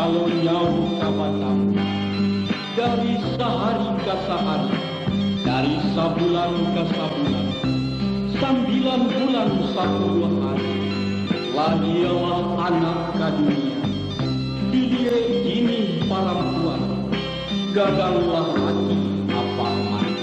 kalau nyawa kabatang dari sehari ke sehari, dari sabulan ke sabulan, 9 bulan 10 hari, lahirlah anak ke dunia. Di dia ini perempuan, gaganglah hati apa mati.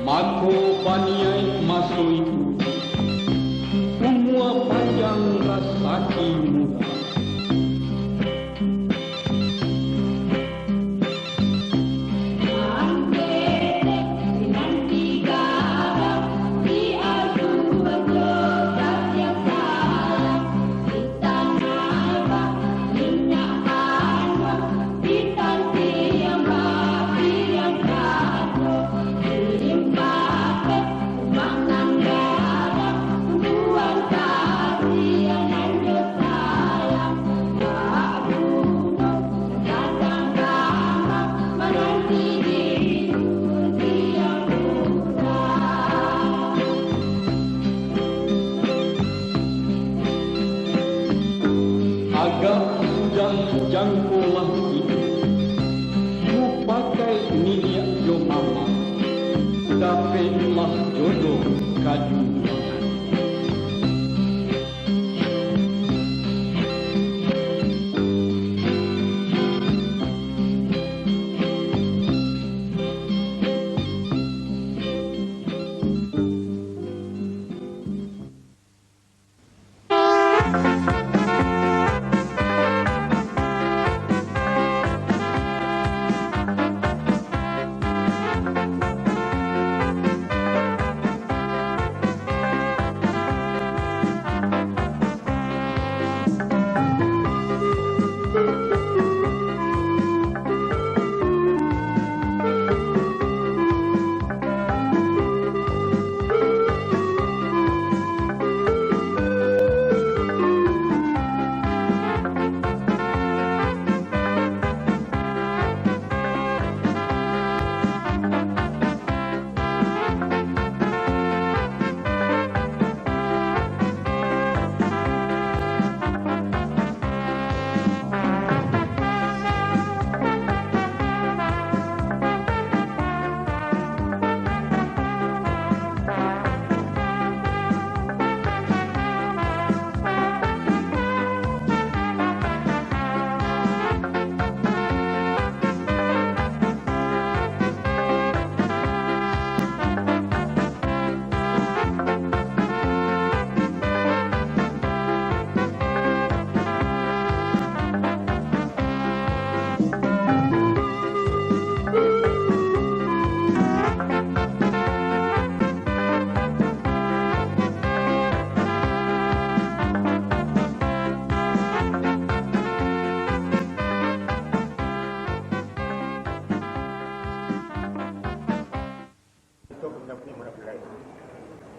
Mako baniai masuk itu, umur panjang rasa kimura. Agak sudah jangkulah itu, ku pakai minyak jo mama, dapatlah jodoh kaju.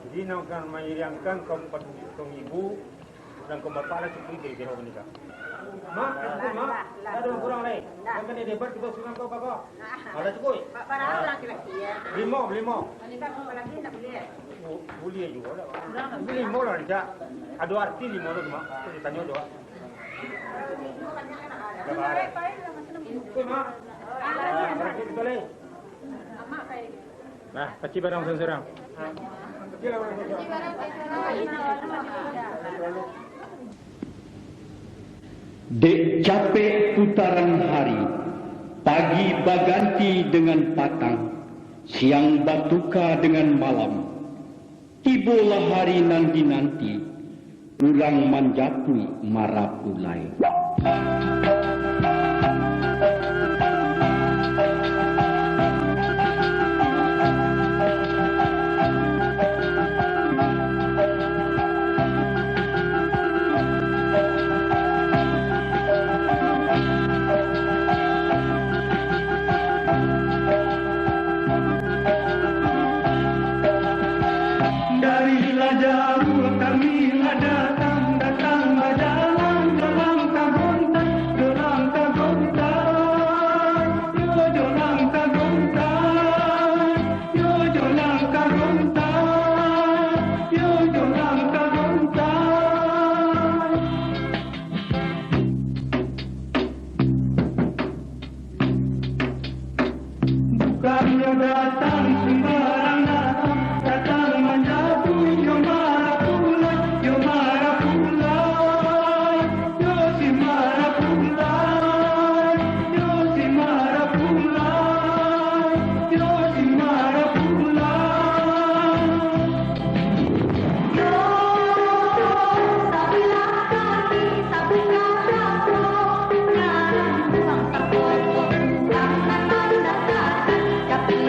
Jadi nak akan mengiringkan kaum ibu dan kaum bapa lah seperti dari jauh menikah. Mak, ada orang kurang lain. Yang kena debat kita suruh kau kakak. Ada cukup? Para laki-laki ya. Lima. Wanita kau laki tak boleh. Boleh juga. Boleh lima lah dia. Ada arti lima tu mak. Aku ditanya doa. Okey mak. Berapa kita leh? Nah, kecil barang seorang. Dek capek putaran hari, pagi baganti dengan patang, siang batuka dengan malam. Tibalah hari nanti-nanti, urang manjapui marapulai. yo datang sembarang datang, datang menjatuh yo marah pula, yo marah pula, yo si marah pula, yo si marah pula, yo si marah pula. Tapi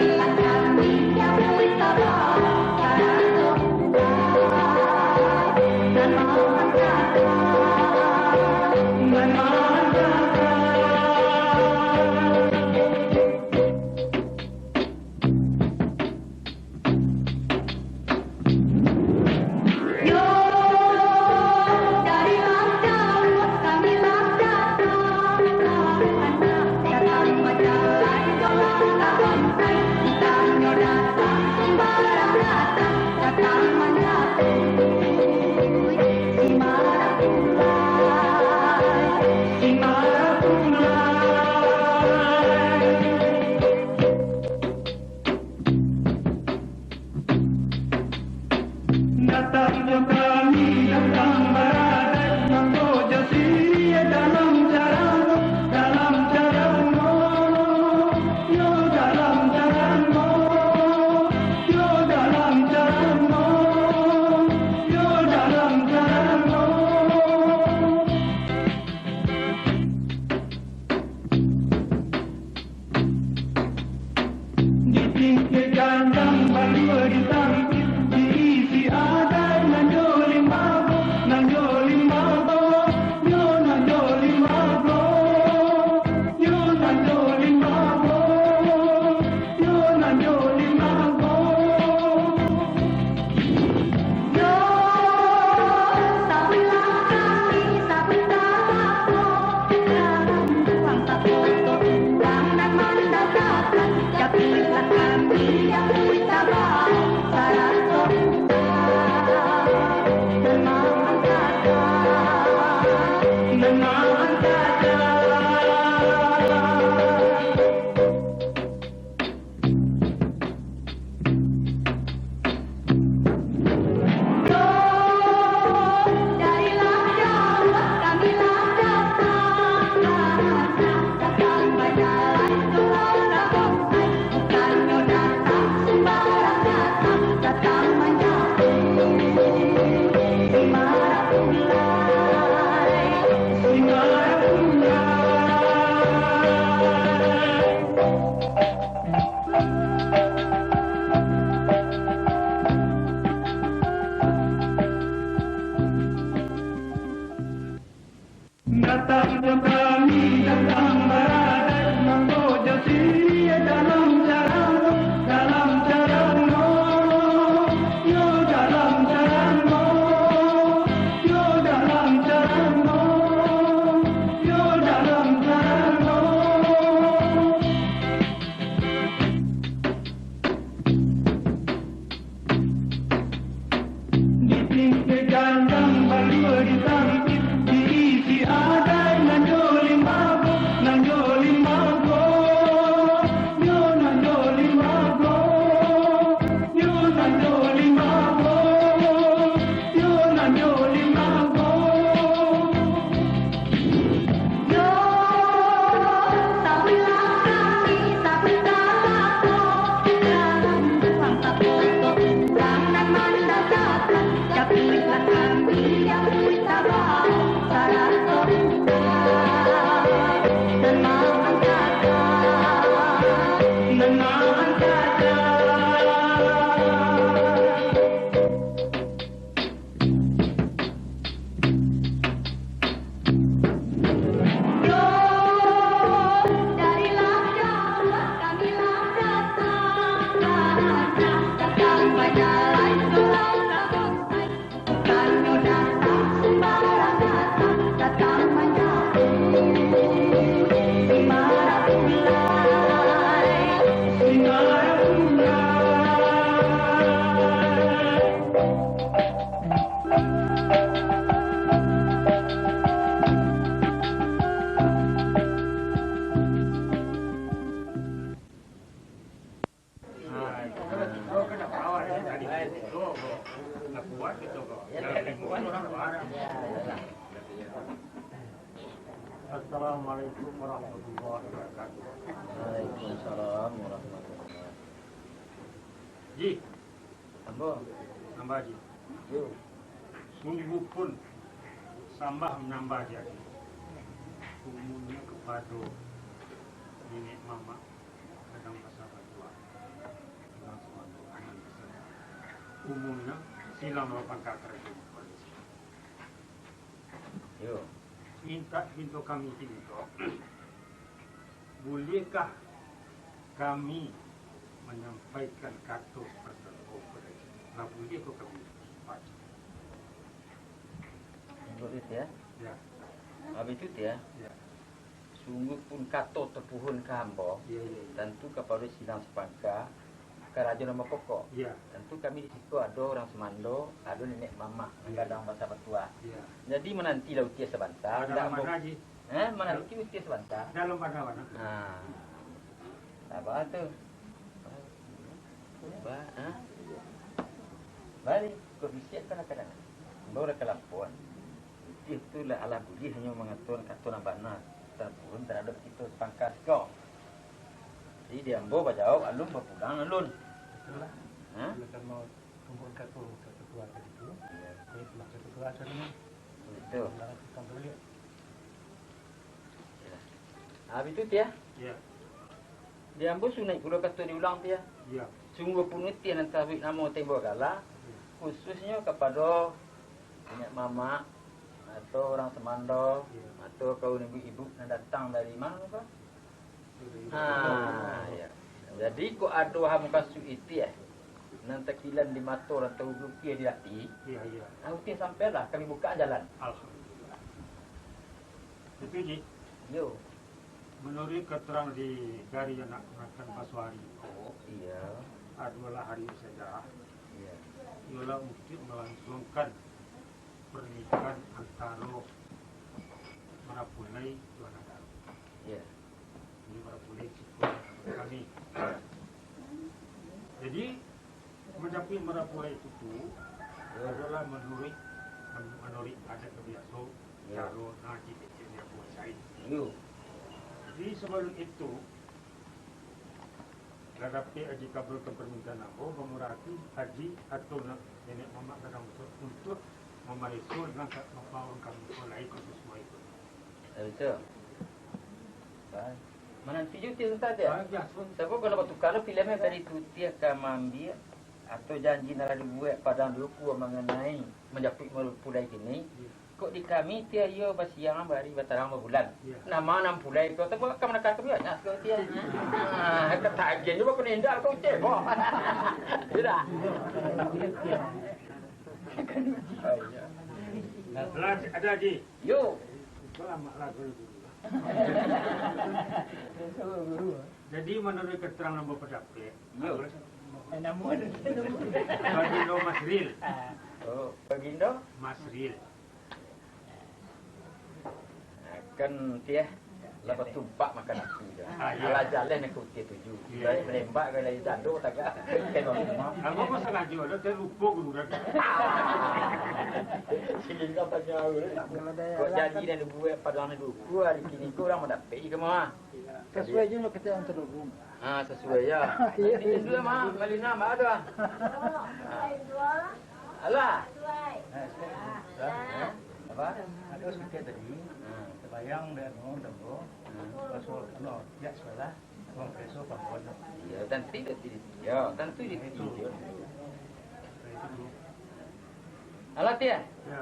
Assalamualaikum warahmatullahi wabarakatuh. Waalaikumsalam warahmatullahi wabarakatuh. Ji, Ambo, nambah Ji. yo, Sungguh pun sambah menambah jadi. Umumnya kepada nenek mama kadang pasangan tua. Kadang suatu anak besar. Umumnya silang melakukan kakak itu. yo. Minta pintu kami pintu. Bolehkah kami menyampaikan kata pertama kepada kita? Boleh kok kami baca? Ambo itu ya. Ya, Habis itu ya. ya, Sungguh pun kato terpuhun ke hamba. ya, ya, Tentu kepada silang sepangka. Kerajaan nama pokok. ya, Tentu kami di situ ada orang semando, ada nenek mama, kadang bahasa tua. ya. Jadi menanti laut dia sebentar. Dalam mana Ji? Menanti laut dia sebentar. Dalam mana? Nah, apa tu? Balik, kau bisa kadang-kadang. Baru kelapuan. Itulah ala budi hanya mengatur kata nambahna terpun terhadap kita pangkas kau. Jadi dia ambo bajau alun berpulang alun. Betul lah. Hah? Bila kan mau kumpul satu keluarga itu, Ya, saya pulang satu keluarga ini, betul. pulang kita beli. Habis itu dia, Ya, dia ambo sunai pula kata diulang dia. ya, Sungguh pun itu yang tahu nama tembok kala, khususnya kepada nenek mama atau orang semando atau kaum ibu-ibu yang datang dari mana apa? Ya. Jadi kok ada ham kasu itu ya. Nanti kilan di mata orang tahu rupiah di hati. ya, ya. Nanti sampailah kami buka jalan. Alhamdulillah. Itu Ji, Yo. menurut keterangan dari anak makan Paswari, Iya. adalah hari sejarah. Iya. Ialah untuk melangsungkan pernikahan antara Marapulai Tuan Adar. Iya. Ini Marapulai Cikgu kami. Jadi mencapai Marapulai itu adalah menurut adat kebiasaan cara ngaji kecilnya kuasai. Yo. Jadi sebelum itu Ladapi haji kabul ke permintaan aku memurati haji atau nenek mama kadang untuk memarisul dan membangun kami mulai ke semua itu. Betul. Baik. Mana tujuh tiada saja. Ya, Sebab kalau kalau filmnya dari Tutia Kamambia atau janji nara dibuat pada duku mengenai menjapit Marapulai ini, kok di kami tia yo basiang bari batarang bulan. Nama 6 pulai kau tahu kamu nak kata biar nak kau tia. Kata agen juga kau nindak kau cebok. Tidak. Belas ada haji. Yo. Lama lagu dulu. Jadi menurut keterangan Bapedapke, Yo. Bagindo Masril, Oh, Bagindo Masril. kan tia lepas tumpak makan nasi dah. Ya. Ala jalan aku tia tuju. Ya. Dari melembak ke dari jatuh tak kan. Aku pun sengaja ada terlupa dulu dah. Sehingga tanya aku. Kok janji dan buat padang dulu. Hari kini kau orang mendapat ke mah. Sesuai juga kita yang terhubung. Sesuai ya. Ini dulu mah Malina mah ada. Alah. Apa? Ada sedikit tadi, terbayang dan ngomong tembok, pasal no, ya sekolah, orang besok pangkuan. Ya, dan tidak. Ya, tentu itu. Alah tia. Ya,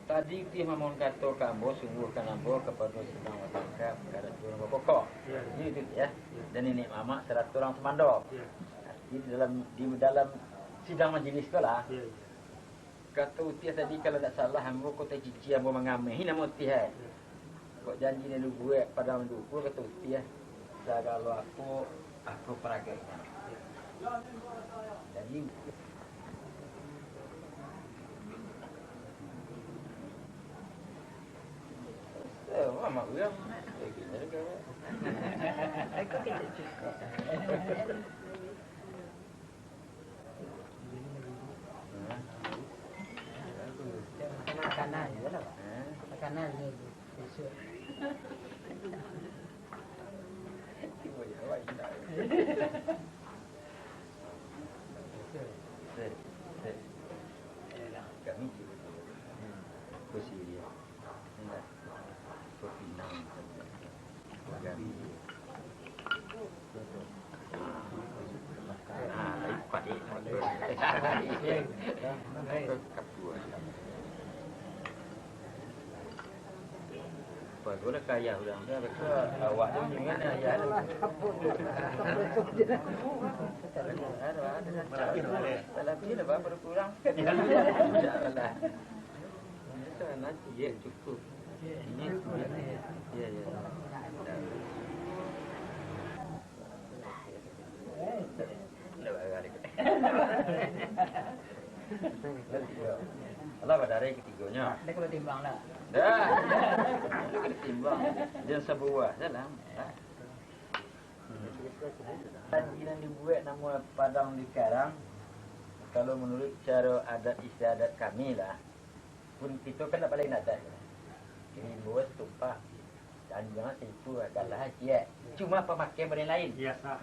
Tadi dia memohon kata kamu sungguh kan ambo kepada sedang watangkap perkara turun pokok. Ya. Ini itu ya. Dan ini mama 100 orang semando. ya, Di dalam sidang majelis sekolah. ya. Kata utia tadi kalau tak salah ambo kota cici ambo mengameh nama utia. Kok janji ni lu buat pada mendukung kata utia. Kalau aku peragainya. Jadi mama uya. Aku tidak cukup. Makanan je lah. Makanan ni besok. Kami kursi dia. Enggak. Pinang. Kami. Lipat Bagus lah kaya orang dia. Betul. Awak tu jangan ya. Tapi dah berapa berkurang? Insyaallah. Itu nanti ya cukup. Ini ya ya. Allah pada hari ketiganya. Dia kalau timbang lah. Dah. Dia timbang. Jangan sebuah dalam. Janjian dibuat nama padang di Karang. Kalau menurut cara adat istiadat kami lah, pun kita kan tak paling adat. Ini buat tupak. Dan jangan situ adalah haji. Cuma pemakai benda lain. Ya, sah.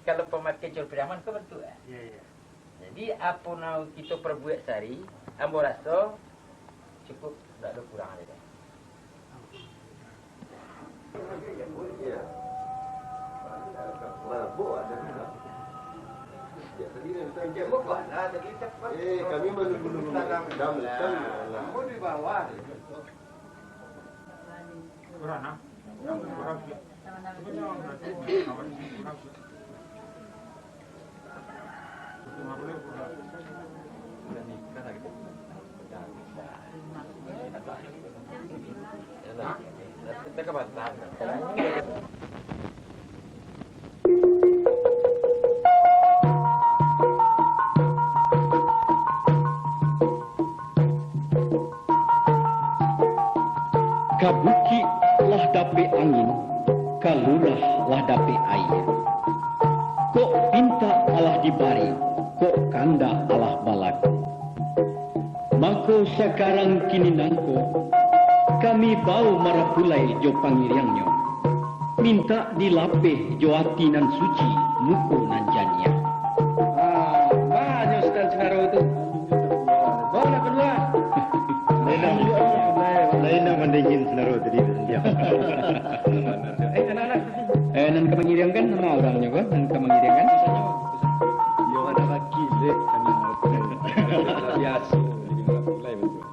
Kalau pemakai cur peraman kau betul. Ya, ya. Jadi apa nak kita perbuat sehari, ambo rasa cukup, tak ada kurang lagi. Kami menunggu dam Kamu di bawah. Kurang ah. Kurang. Mereka batal. Kabuki lah dape angin, kalurah lah dape air. Kok pinta alah dibari, kok kanda alah balaku. Mako sekarang kini nangko, kami bau marapulai jo pangiriangnya. Minta dilapeh jo ati nan suci, muko nan jania. Banyak Ustaz Senaro itu. Bawa nak keluar. Lain mendingin Senaro tadi dia. Anak-anak. Nan kamangiriang kan nama orangnya kan? Nan kamangiriang kan? Yo ada lagi dek kami biasa. Mulai betul.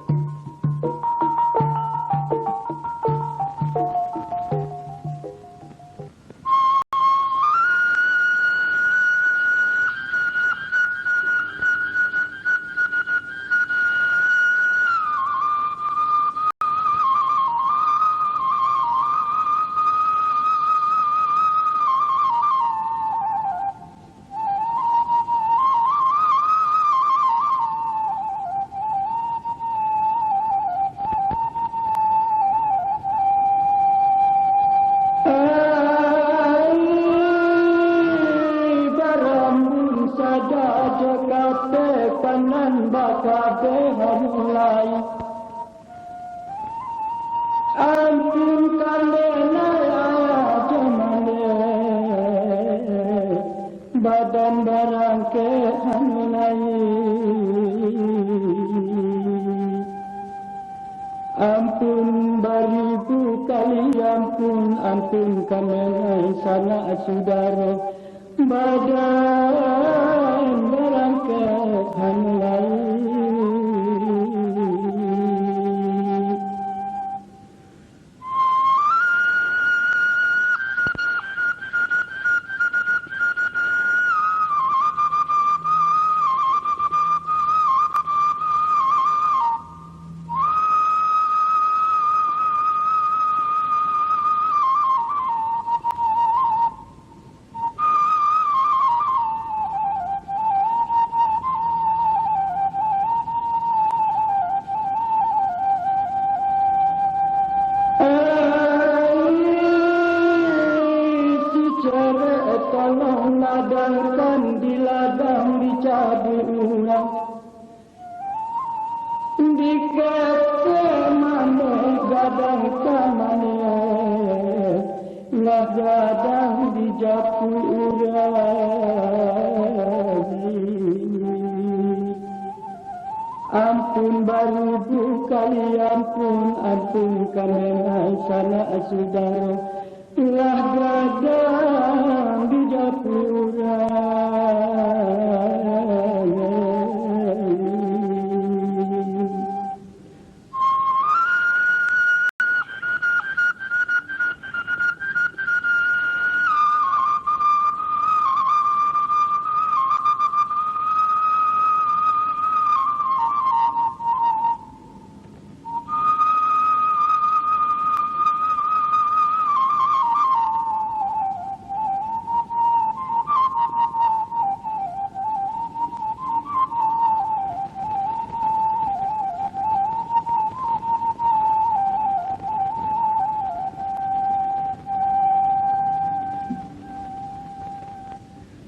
Badan barang ke hanulai, ampun beribu kali ampun kami sana saudara. Badan barang ke hanulai. Ladangkan di ladang dicabut ulang, dikata mana gadang ke mana. Lah gadang di Japurani. Ampun baru kali ampun kamenai sana saudara. Lah gadang di Japurani.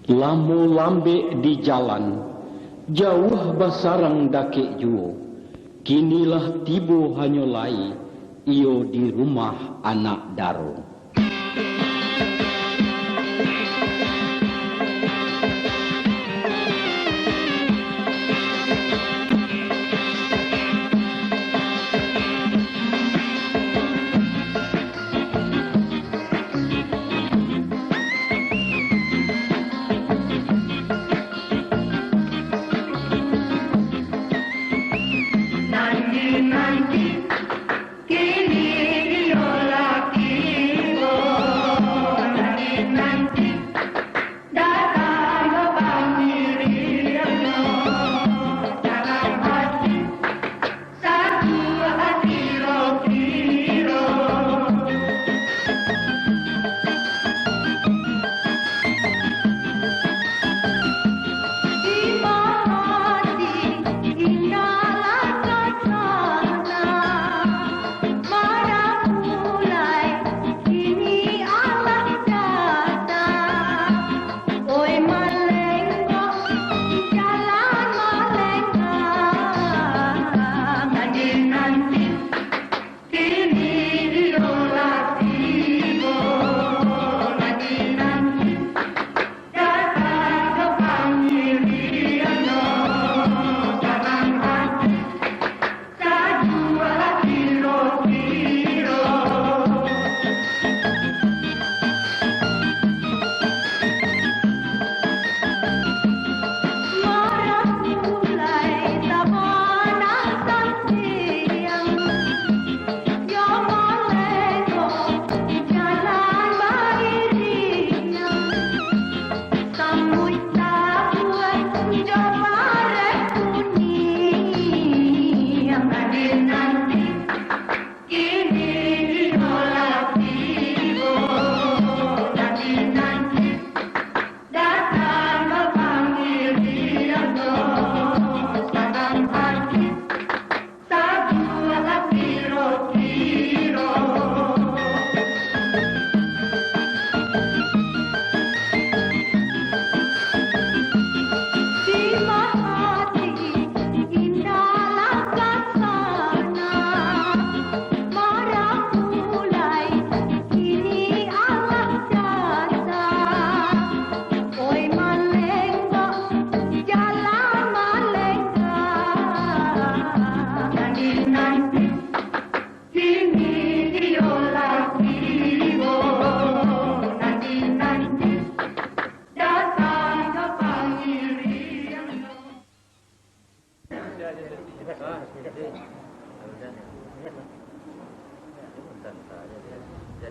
Lamu lambe di jalan, jauh basarang dake juo. Kinilah tibo hanyolai, iyo di rumah anak daro.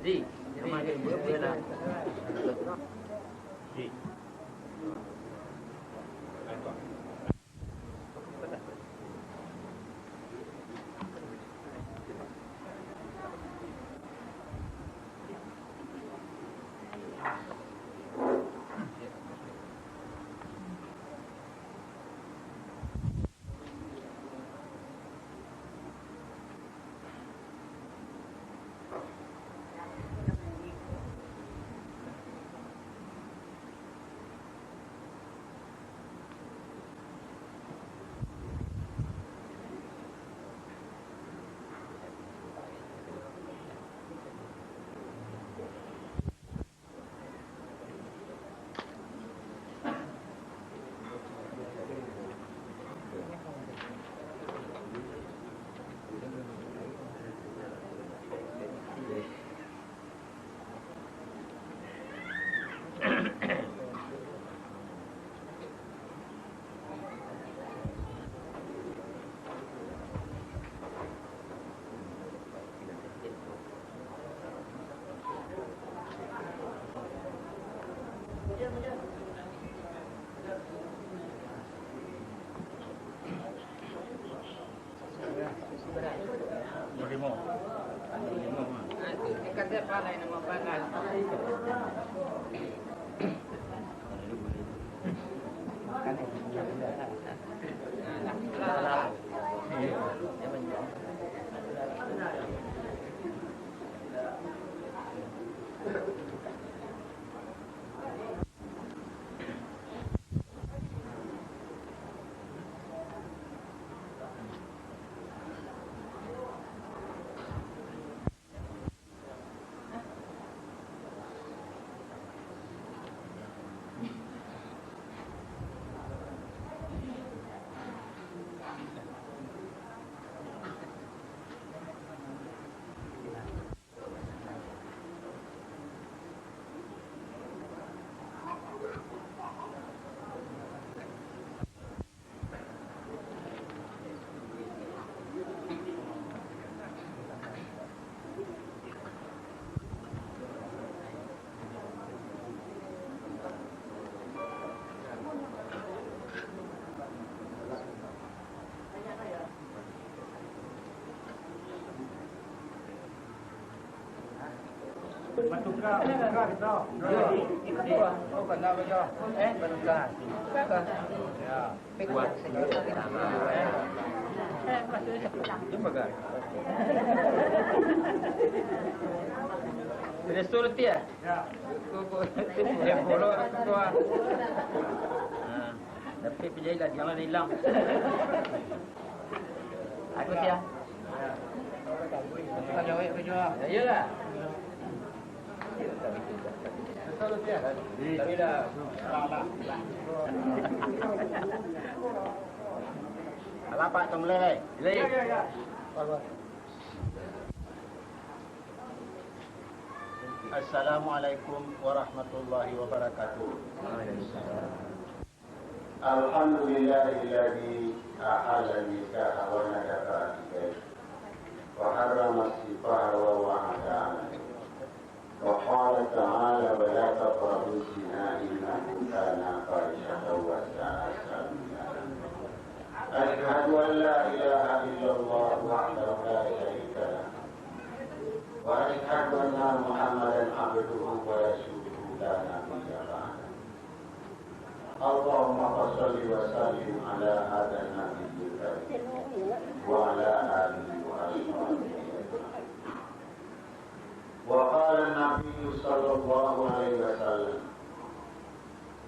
Jadi, Kata palai nama pangan. Bertukar kita. Oh, kena betul. Bertukar. Ya. Kuat sendiri. Jumpa kan? Restoran dia? Ya. Dia follow aku ah. Tapi pilih lah jangan hilang. Aku dia. Kita jauh ke jauh. Ya lah. Tapi dah. Alah Pak Tumle. Ya. Assalamualaikum warahmatullahi wabarakatuh. Alhamdulillahilladzi ahalla nikaha wa nadaka ilayhi wa harrama sifaha wa wa'ada wa qala ta'ala wa la taqrabu zina innahu kana fahishatan wa sa'a sabila. Ashhadu an la ilaha illallah wahdahu la syarika lah wa ashhadu anna Muhammadan abduhu wa rasuluhu la nabiyya ba'dahu. Allahumma shalli wa sallim ala hadzal nabiyil karim wa ala alihi wa ashabihi. Wa qala an-nabiy sallallahu alaihi wasallam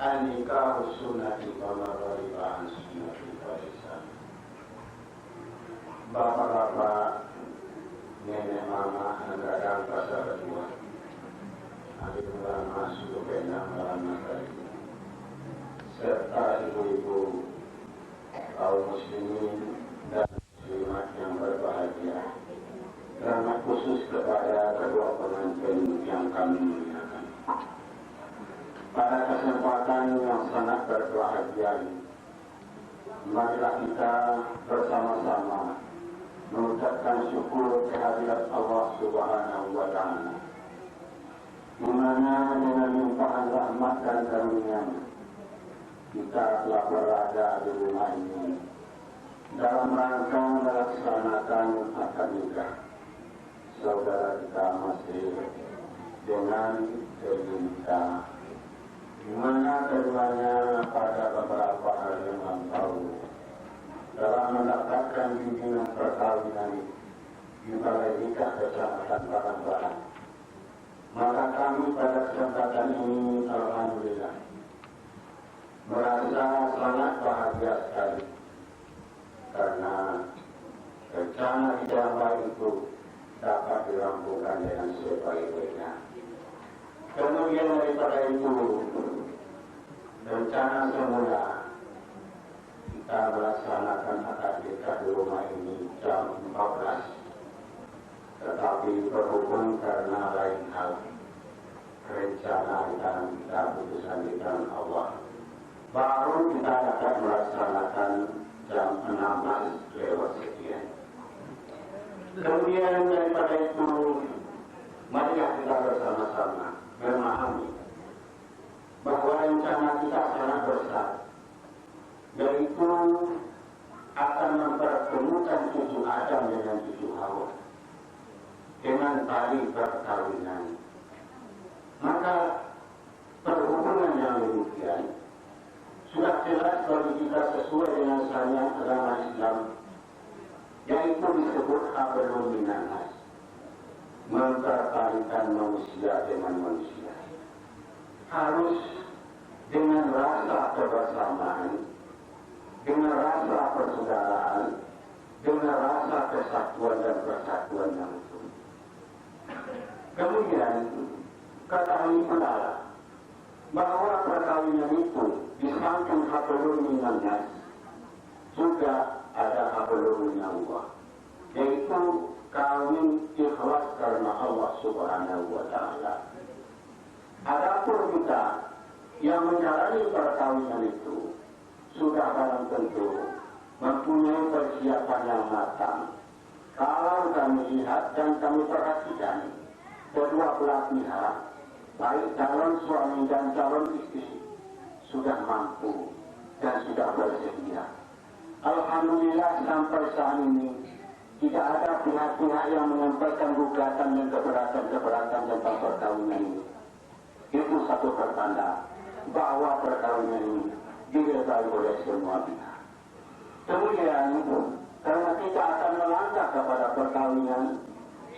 an-nikahu sunnati wa man raghiba an sunnati falaysa. Bapak-bapak, nenek mama, anak-anak pasar kedua, adik ulama, suku bena, ulama kali, serta ibu-ibu kaum muslimin dan muslimat yang berbahagia, terima khusus kepada kedua pengantin yang kami muliakan. Pada kesempatan yang sangat berbahagia ini, marilah kita bersama-sama mengucapkan syukur kehadirat Allah Subhanahu wa Ta'ala, di mana dengan limpahan rahmat dan karunia-Nya kita telah berada di rumah ini dalam rangka melaksanakan akad nikah saudara kita masih dengan Erlinda, di mana keduanya pada beberapa hari yang lalu telah mendapatkan bimbingan perkawinan di Balai Nikah Kecamatan Barang-Barang. Maka kami pada kesempatan ini alhamdulillah merasa sangat bahagia sekali karena rencana hijrah itu dapat dirampungkan dengan sebaik-baiknya. Kemudian daripada itu, rencana semula kita melaksanakan akad nikah di rumah ini jam 14, tetapi berhubung karena lain hal, rencana dan keputusan di tangan Allah, baru kita dapat melaksanakan jam 16:sekian. Kemudian daripada itu, marilah kita bersama-sama memahami bahwa rencana kita sangat besar, yaitu akan mempertemukan cucu Adam dengan cucu Hawa dengan tali perkawinan. Maka perhubungan yang demikian sudah jelas bagi kita sesuai dengan syariat agama Islam, yaitu disebut hablum minan nas, mempertalikan manusia dengan manusia. Harus dengan rasa kebersamaan, dengan rasa persaudaraan, dengan rasa kesatuan dan persatuan yang utuh. Kemudian ketahui pula bahwa perkawinan itu di samping hablum minan nas juga ada hablum minallah, yaitu kawin ikhlas karena Allah Subhanahu wa taala. Adapun kita yang menjalani perkawinan itu sudah barang tentu mempunyai persiapan yang matang. Kalau kami lihat dan kami perhatikan, kedua belah pihak, baik calon suami dan calon istri, sudah mampu dan sudah bersedia. Alhamdulillah sampai saat ini tidak ada pihak-pihak yang menyampaikan gugatan dan keberatan tentang perkawinan ini. Itu satu pertanda bahwa perkawinan ini diredai oleh semua pihak. Kemudian, karena kita akan melangkah kepada perkawinan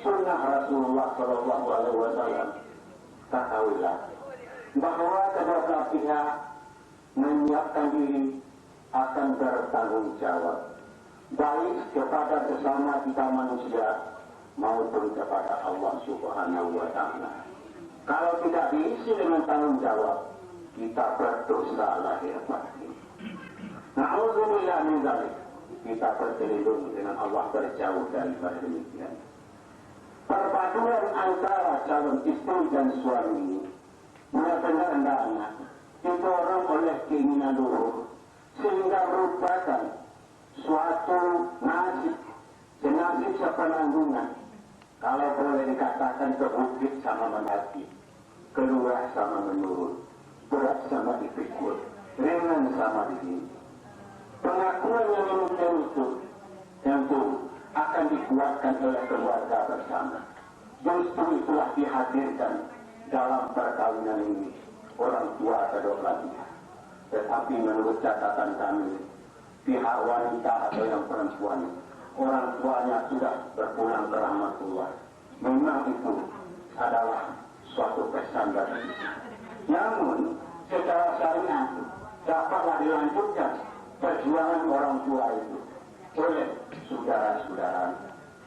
sunnah Rasulullah SAW, ketahuilah bahwa kedua pihak menyiapkan diri akan bertanggung jawab, baik kepada sesama kita manusia maupun kepada Allah Subhanahu wa taala. Kalau tidak diisi dengan tanggung jawab, kita berdosa lahir batin. Na'udzubillah min dzalik. Kita berlindung dengan Allah berjauh daripada demikian. Perpaduan antara calon istri dan suami benar-benar hendaknya didorong oleh keinginan luhur, sehingga merupakan suatu nasib, senasib sepenanggungan. Kalau boleh dikatakan ke bukit sama mendaki, keluar sama menurun, berat sama dipikul, ringan sama ditinggi. Pengakuan yang demikian itu tentu akan dikuatkan oleh keluarga bersama. Justru itulah dihadirkan dalam perkawinan ini orang tua kedua belah pihak. Tetapi menurut catatan kami, pihak wanita atau yang perempuan, orang tuanya sudah berpulang ke rahmatullah. Memang itu adalah suatu pesan dari kita. Namun secara syariat dapatlah dilanjutkan perjuangan orang tua itu oleh saudara-saudara.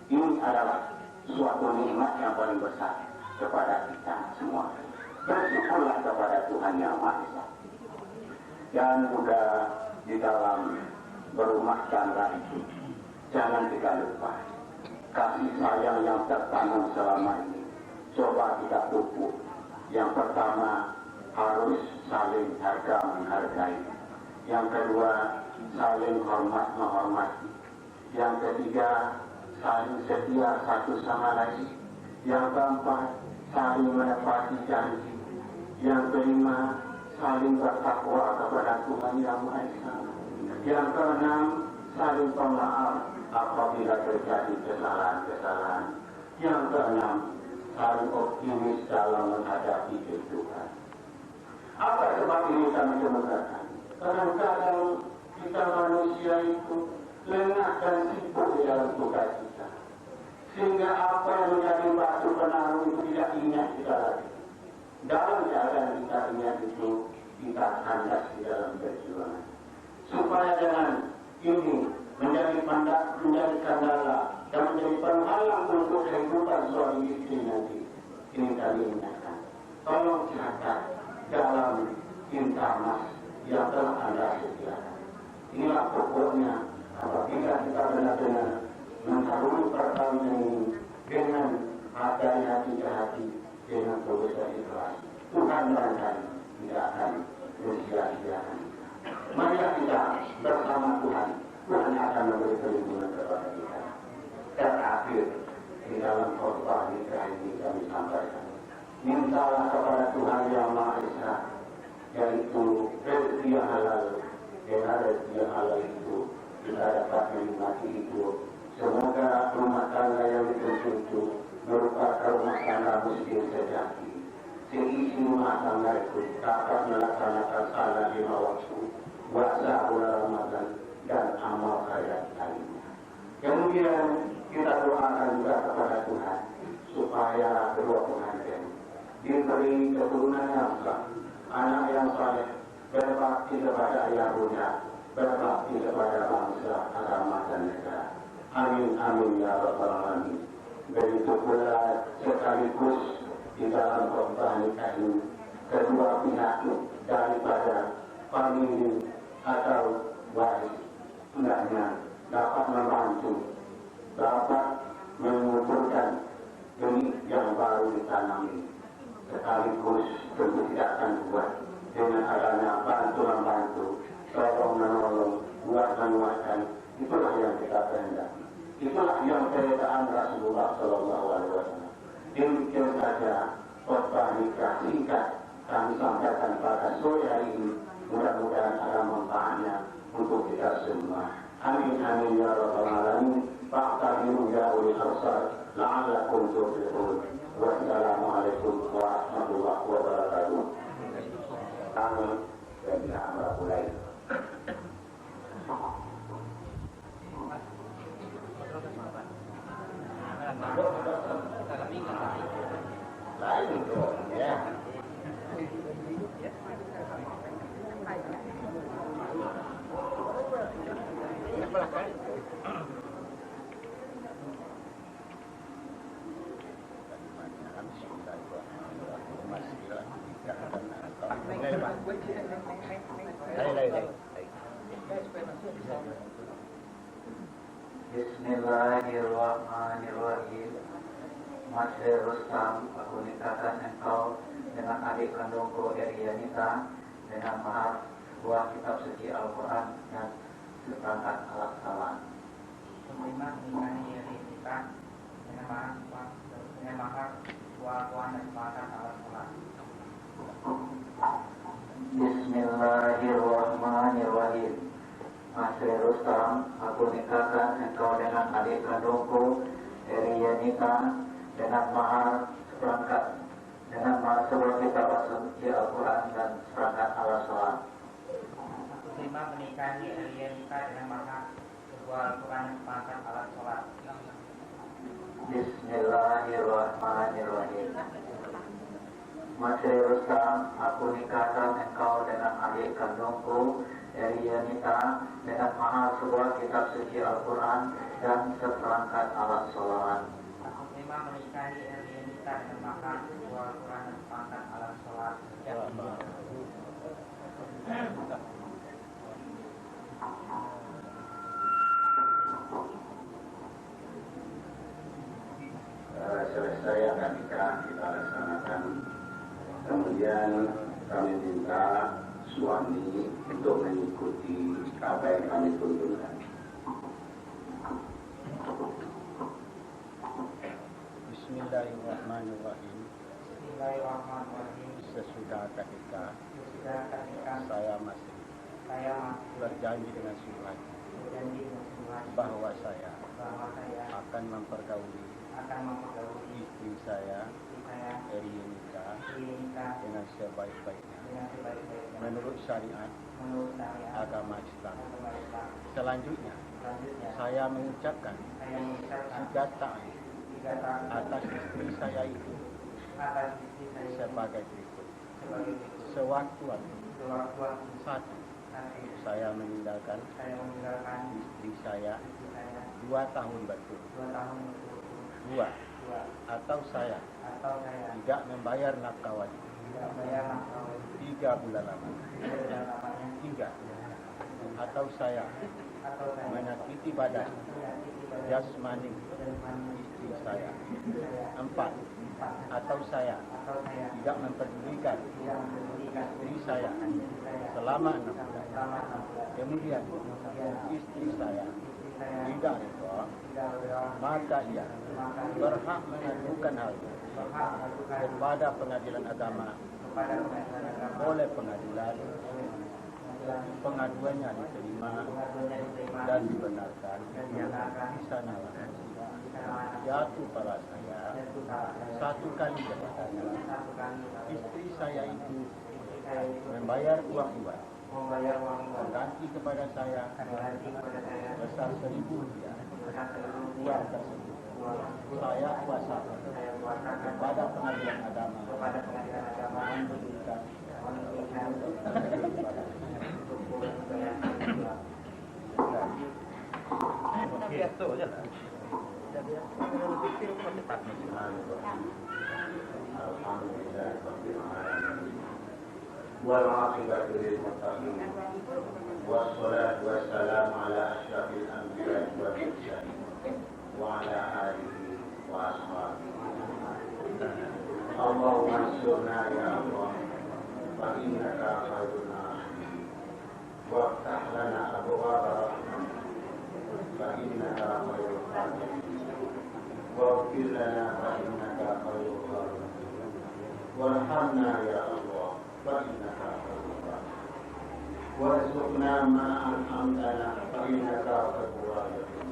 Ini adalah suatu nikmat yang paling besar kepada kita semua. Bersyukurlah kepada Tuhan Yang Maha Esa. Dan juga di dalam berumah tangga itu jangan kita lupa kasih sayang yang tertanam selama ini. Coba kita pupuk. Yang pertama harus saling harga menghargai. Yang kedua saling hormat menghormati. Yang ketiga saling setia satu sama lain. Yang keempat saling menepati janji. Yang kelima saling bertakwa kepada Tuhan Yang Maha Esa. Yang keenam saling pemaaf apabila terjadi kesalahan-kesalahan. Yang keenam saling optimis dalam menghadapi kehidupan. Apa sebab ini kami kemukakan? Kadang-kadang kita manusia itu lengah dan sibuk di dalam tugas kita, sehingga apa yang menjadi batu penaruh itu tidak ingat kita lagi. Dalam keadaan kita ingat itu, kita kandas di dalam perjuangan. Supaya dengan ini menjadi kendala dan menjadi penghalang untuk kehidupan suami istri nanti. Ini kami ingatkan. Tolong catat dalam internas yang telah Anda sediakan. Inilah pokoknya apabila kita benar-benar mengharui perkawinan ini dengan hati ke hati, dengan tulus dan ikhlas, Tuhan barangkali tidak akan mensia-siakan kita. Mari kita bersama Tuhan. Tuhan akan memberi perlindungan kepada kita. Terakhir di dalam khotbah nikah ini kami sampaikan, mintalah kepada Tuhan Yang Maha Esa, yaitu yang halal, dengan rezeki yang halal itu kita dapat menikmati itu. Semoga rumah tangga yang dituntut itu merupakan rumah tangga muslim sejati. Seisi rumah tangga itu dapat melaksanakan salat 5 waktu, puasa bulan Ramadan dan amal khairat lainnya. Kemudian kita doakan juga kepada Tuhan supaya kedua pengantin diberi keturunan yang sah, anak yang saleh, berbakti kepada ayah bunda, berbakti kepada bangsa, agama dan negara. Amin amin ya rabbal alamin. Begitu pula sekaligus di dalam pernikahan ini kedua pihak daripada famili atau waris hendaknya dapat membantu, dapat mengumpulkan benih yang baru ditanami, sekaligus tentu tidak akan buat dengan adanya bantu-membantu, tolong-menolong, buat-menguatkan. Itulah yang kita kehendaki. Itulah yang keredaan Rasulullah SAW. Demikian saja khotbah nikah singkat kami sampaikan pada sore hari ini. Mudah-mudahan ada manfaatnya untuk kita semua. Amin amin ya rabbal alamin. Fa'tabiru ya ulil absar la'allakum tuflihun. Wassalamualaikum warahmatullahi wabarakatuh. Amin. Dan kita mulai. Lain dong ya. Bismillahirrahmanirrahim. Mas Rustam, aku nikahkan engkau dengan adik kandungku Erianita dengan mahar buah kitab suci Al-Quran dan seperangkat alat salat. Terima menikahi Erianita dengan mahar buah dan seperangkat alat salat. Bismillahirrahmanirrahim. Mas Rustam, aku nikahkan engkau dengan adik kandungku Erianita dengan mahar sebuah kitab suci Al-Quran dan seperangkat alat salat. Terima menikahi Erianita dengan mahar sebuah Al-Quran dan seperangkat alat salat. Bismillahirrahmanirrahim. Mas Rustam, aku nikahkan engkau dengan adik kandungku Erianita dengan mahar sebuah kitab suci Al-Quran dan seperangkat alat salat. Terima menikahi Erianita dengan mahar sebuah Al-Quran dan seperangkat alat salat. Selesai akan nikah kita laksanakan. Kemudian kami minta suami untuk mengikuti apa yang kami tuntunkan. Bismillahirrahmanirrahim. Sesudah akad nikah, saya masih berjanji dengan Tuhan bahwa saya akan mempergauli istri saya Erianita dengan sebaik-baiknya menurut syariat agama Islam. Selanjutnya saya mengucapkan sujatan atas istri saya itu sebagai berikut. Sewaktu-waktu, satu, saya meninggalkan istri saya 2 tahun betul. 2, atau saya tidak membayar nafkah wajib 3 bulan lamanya. 3, atau saya menyakiti badan jasmani istri saya. 4, atau saya tidak mempedulikan istri saya selama 6 bulan. Kemudian istri saya tidak reda, maka ia berhak mengajukan hal itu kepada pengadilan agama oleh pengadilan pengaduannya diterima dan dibenarkan. Di sanalah jatuh pada saya satu kali jabatannya. Istri saya itu membayar uang ganti kepada saya sebesar 1.000 rupiah. Uang tersebut saya kuasakan kepada pengadilan agama memberikan والعاقبة للمتقين والصلاة والسلام على أشرف الأنبياء والمرسلين وعلى آله وأصحابه. اللهم انصرنا يا الله فإنك خير الناصرين وافتح لنا أبواب رحمتك فإنك خير الفاتحين واغفر لنا فإنك خير الراحمين وارحمنا يا الله فإنك خير الراحمين وارزقنا ما أنعمتنا فإنك خير الراحمين.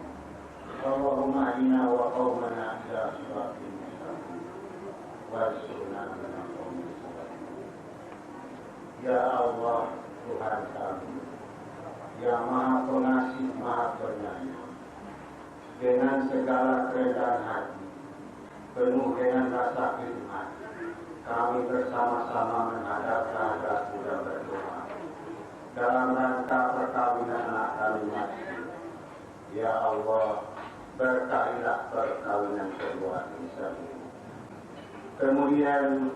اللهم اهدنا وقومنا إلى صراط مستقيم وارزقنا من القوم الصالحين. Ya Allah Tuhan kami yang Maha Pengasih Maha Penyayang, dengan segala kerendahan hati penuh dengan rasa khidmat kami bersama-sama menghadap kehadrat-Mu dan berdoa dalam rangka perkawinan anak kami masih. Ya Allah, berkailah perkawinan kedua ini. Kemudian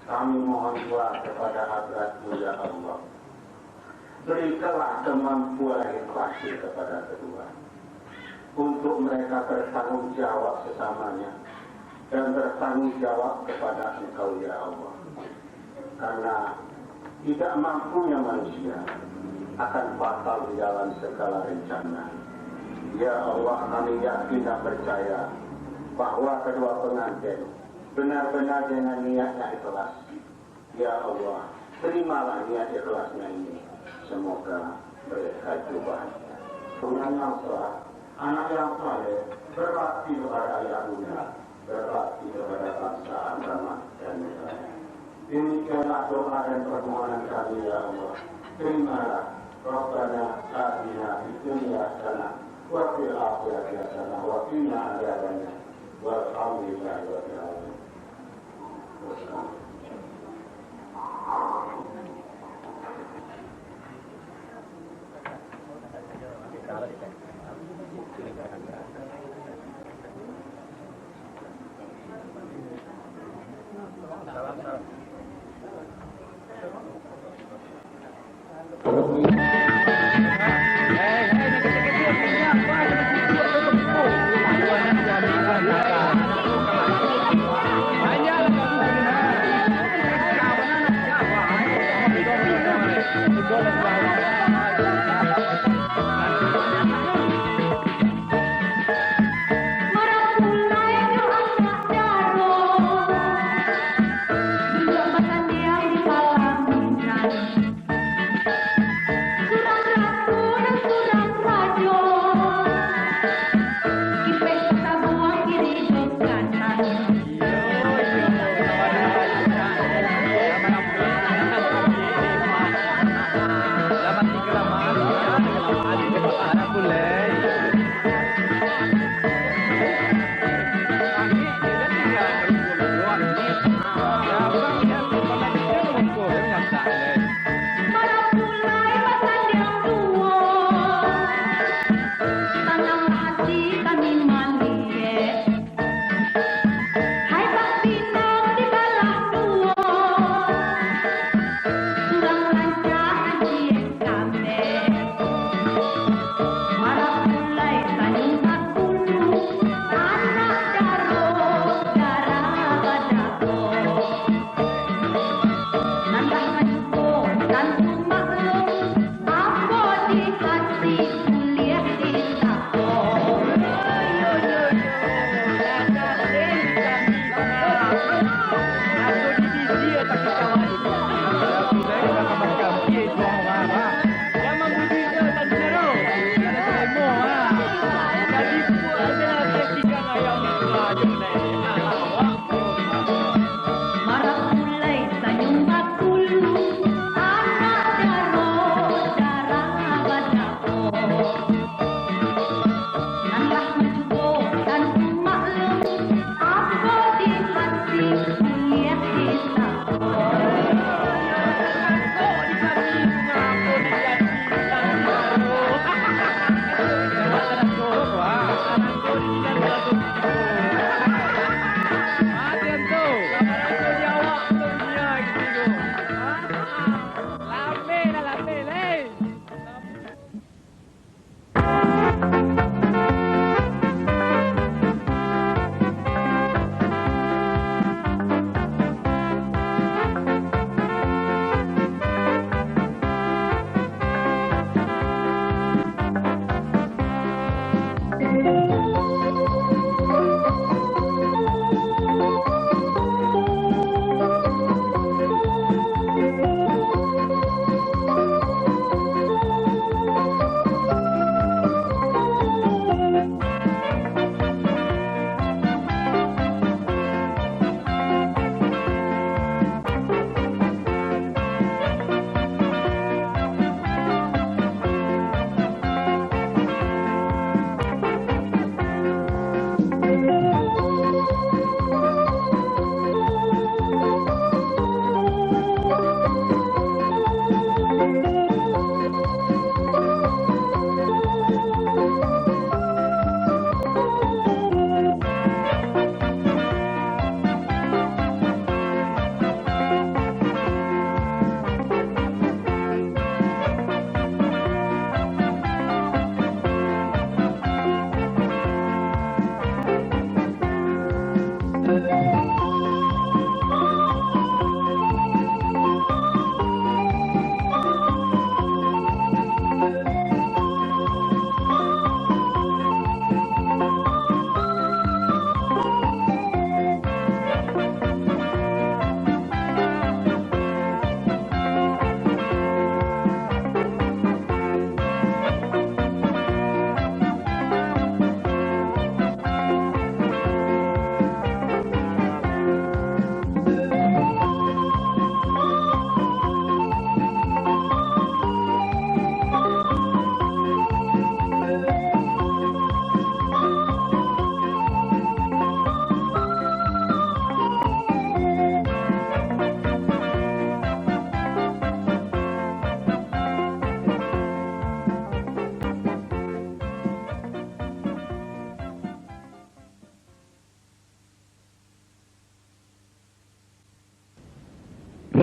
kami mohon doa kepada hadrat-Mu ya Allah. Berikanlah kemampuan ikhlasnya kepada kedua untuk mereka bertanggung jawab sesamanya dan bertanggung jawab kepada Engkau ya Allah. Karena tidak mampunya manusia akan fatal di dalam segala rencana. Ya Allah, kami yakin dan percaya bahwa kedua pengantin benar-benar dengan niatnya ikhlas. Ya Allah, terimalah niat ikhlasnya ini. Semoga mereka juga Tuhan yang sah, anak yang saleh, berbakti kepada ayah bunda, berbakti kepada bangsa, agama dan negara. Demikianlah doa dan permohonan kami ya Allah. Terimalah Rabbana atina fid dunya hasanah wa fil akhirati hasanah wa qina adzabannar. Walhamdulillahi rabbil alamin.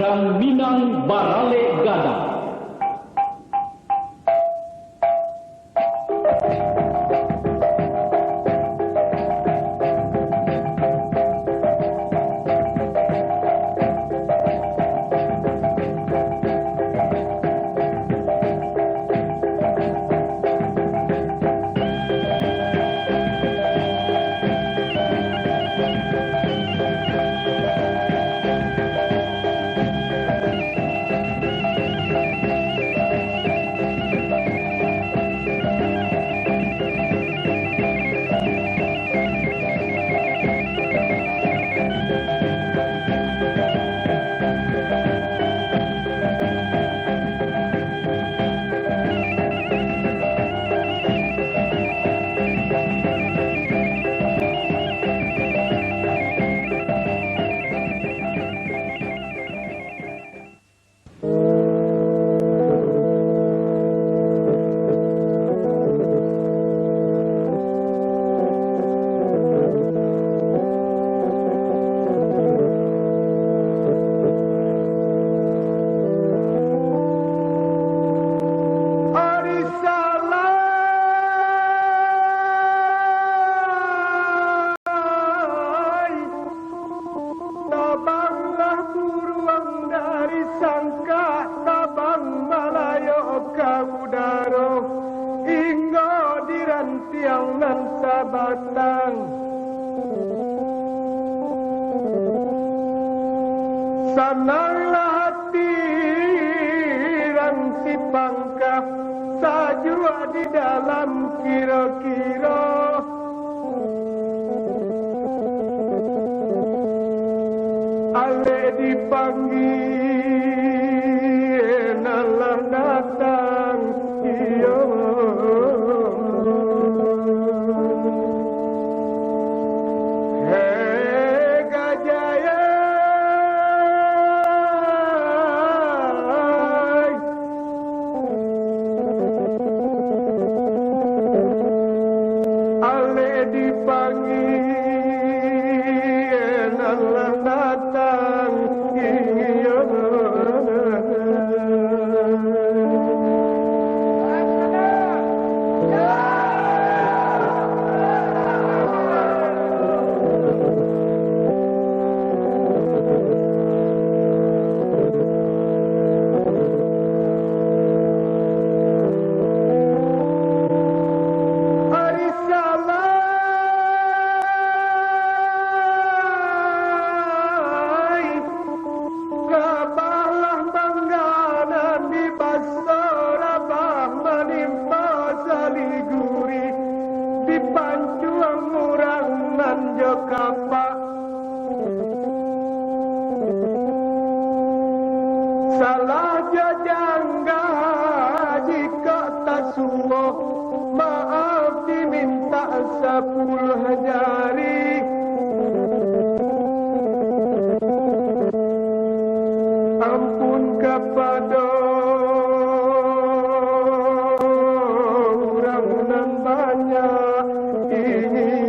Rang Minang Barale Gadang. Sananglah hati rang si pangkah sajua di dalam kira-kira ale dipanggil nalah datang iyo salah jajangga jika tak sungguh maaf diminta 10 jari ampun kepada orang nan banyak ini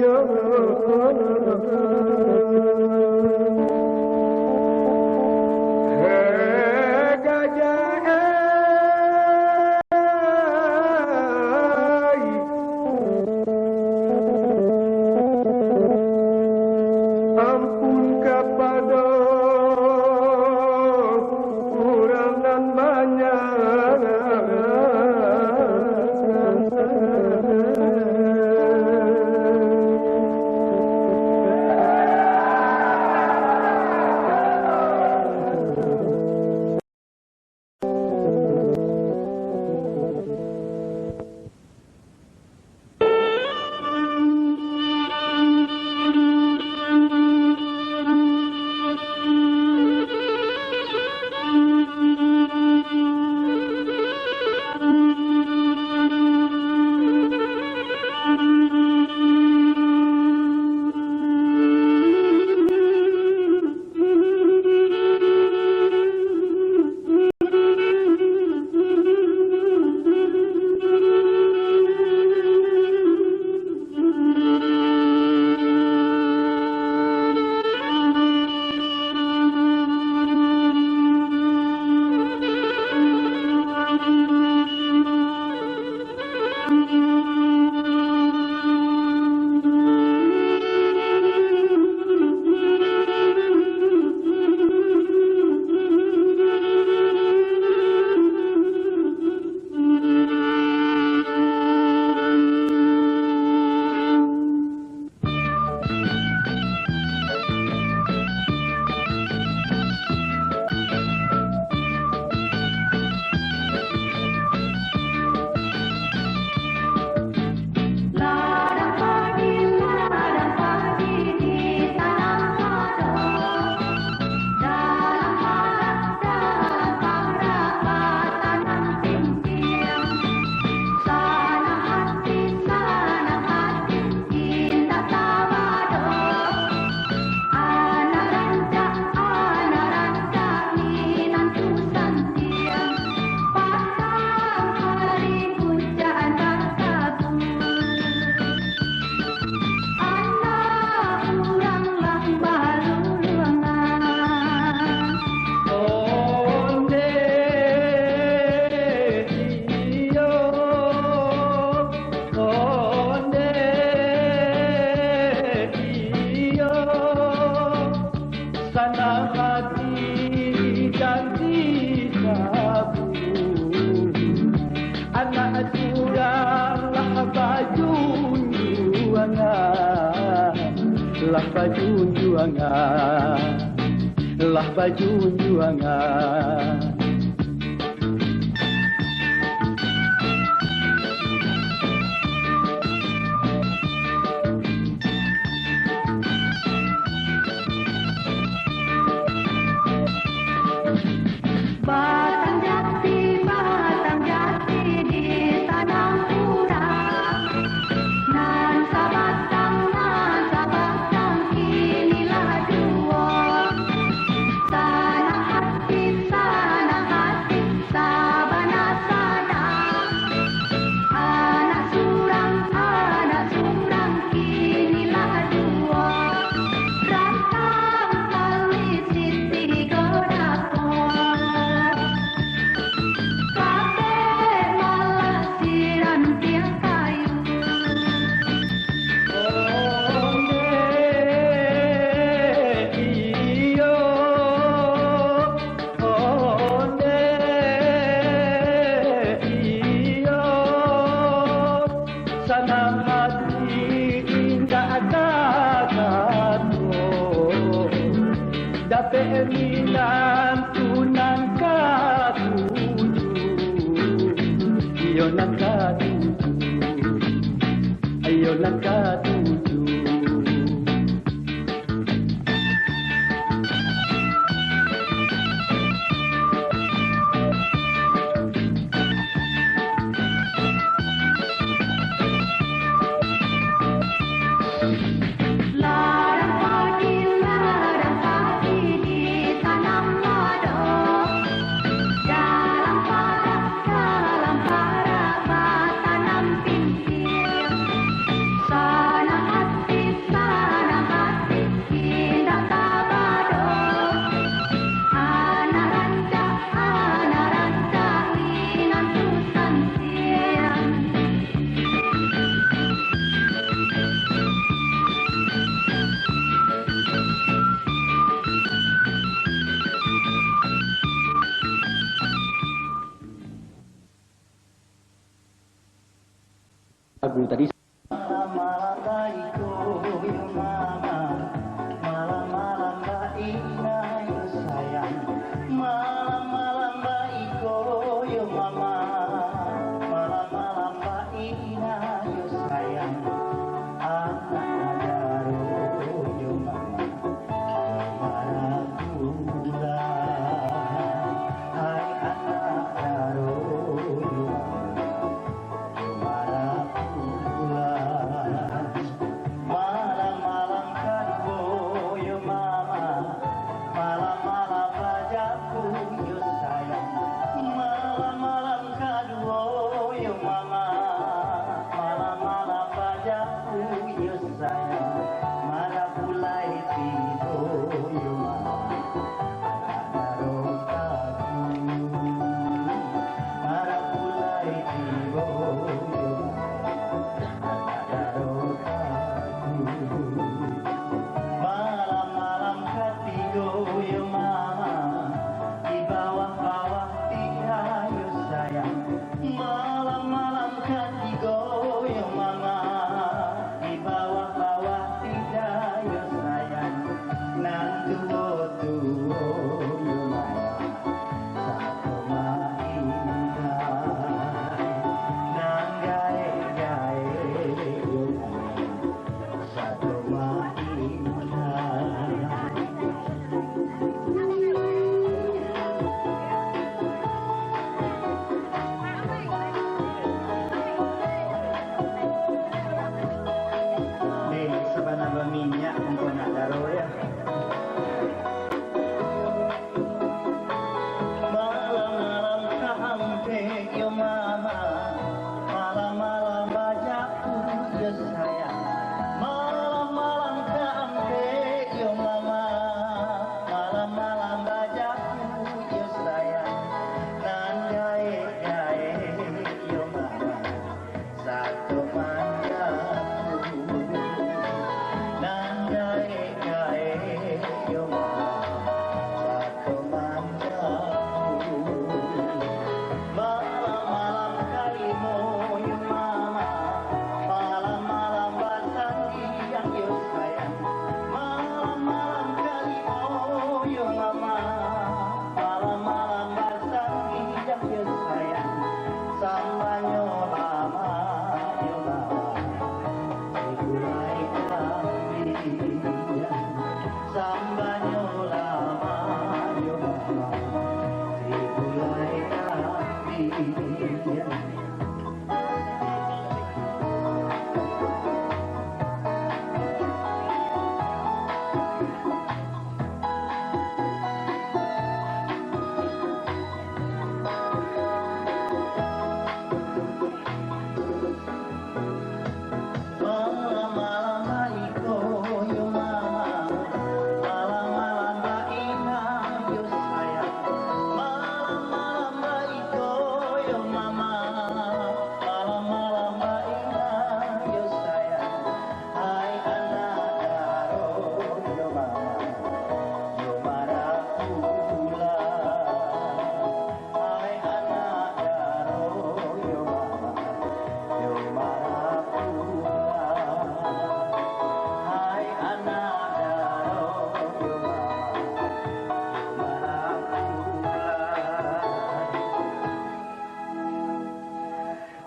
lah baju juangan, lah baju juangan. Batang jati di tanah kurang. Nan sabatang inilah dua. Sana hati, sabana sana. Anak surang, inilah dua. Rantang kali siti godapon. Kabeh malah siran tiang kayu. Sana hati indah katamu, dapat minan tunang katuju, iyo nang katuju, iyo nang katuju. Larang pagi di tanam lado. Dalam para tanam pinggir. Sana hati, indah tabado. Anak ranca, linan tusantian. Lagu tadi Marah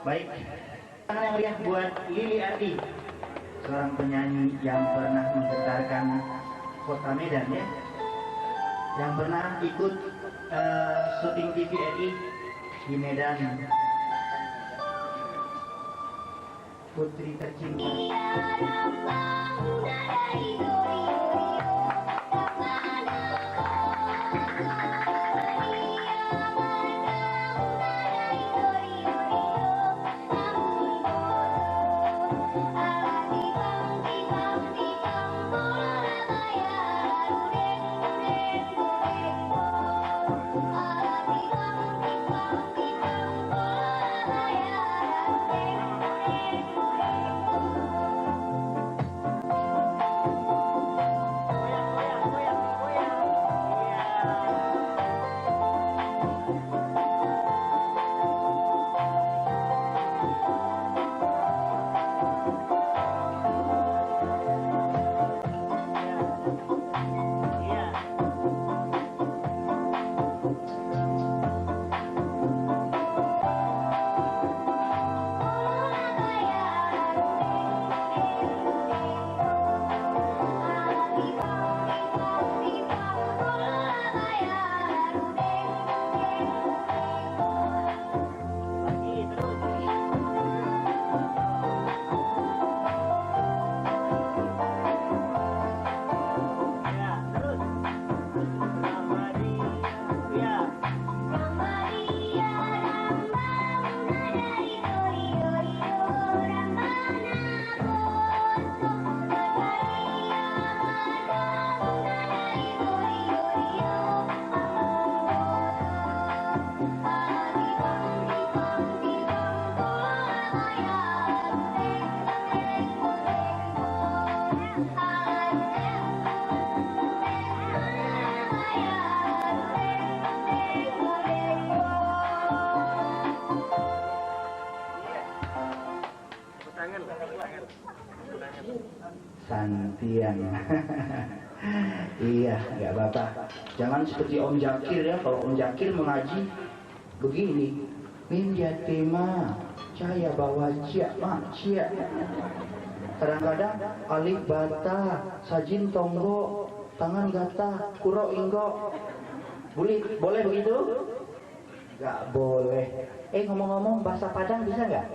Baik, tangan yang meriah buat Lili Ardi, seorang penyanyi yang pernah menggetarkan kota Medan ya, yang pernah ikut syuting TVRI di Medan. Putri tercinta. Santian. Iya, nggak apa-apa. Jangan seperti Om Jakir ya. Kalau Om Jakir mengaji begini, min yatima, cahaya bawa cia, cia. Kadang-kadang alif bata, sajin tonggo, tangan gata, kuro inggo. Boleh begitu? Nggak boleh. Ngomong-ngomong bahasa Padang bisa nggak?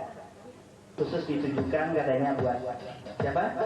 Khusus ditujukan katanya buat siapa?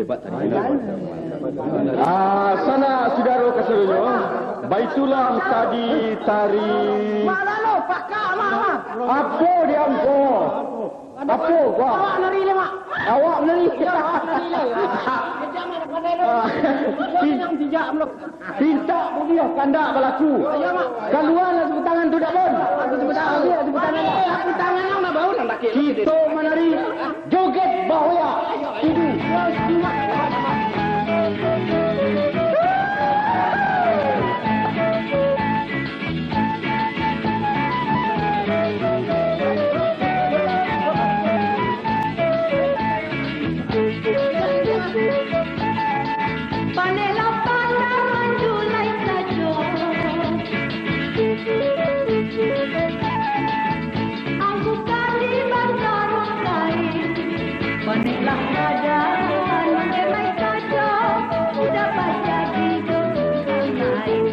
debat tadi. Sana saudara keseluruhnya, baitulah tadi tari. Mana lo pakak mak? Apa dia ampo? Apa gua? Awak nari le mak. Awak nari. Awak nari le. Kejam ada pandai lo. Yang tidak melok. Pinta dia kandak balaku. Ayo mak. Kaluan sebut tangan tu dak bon. Aku sebut tangan dia, sebut tangan. Aku tangan nak bau nak tak kira. Kita menari joget bahaya. Tidu. Paniklah badan, mengemai saja, sudah baca di dunia lain.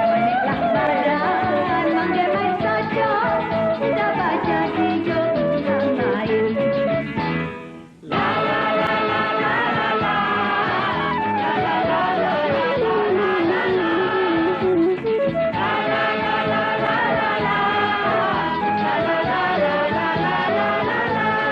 Paniklah badan, mengemai saja, sudah baca di dunia lain. La la la la la la la, la la la la la la la la, la la la la la la la, la la la la la la la la.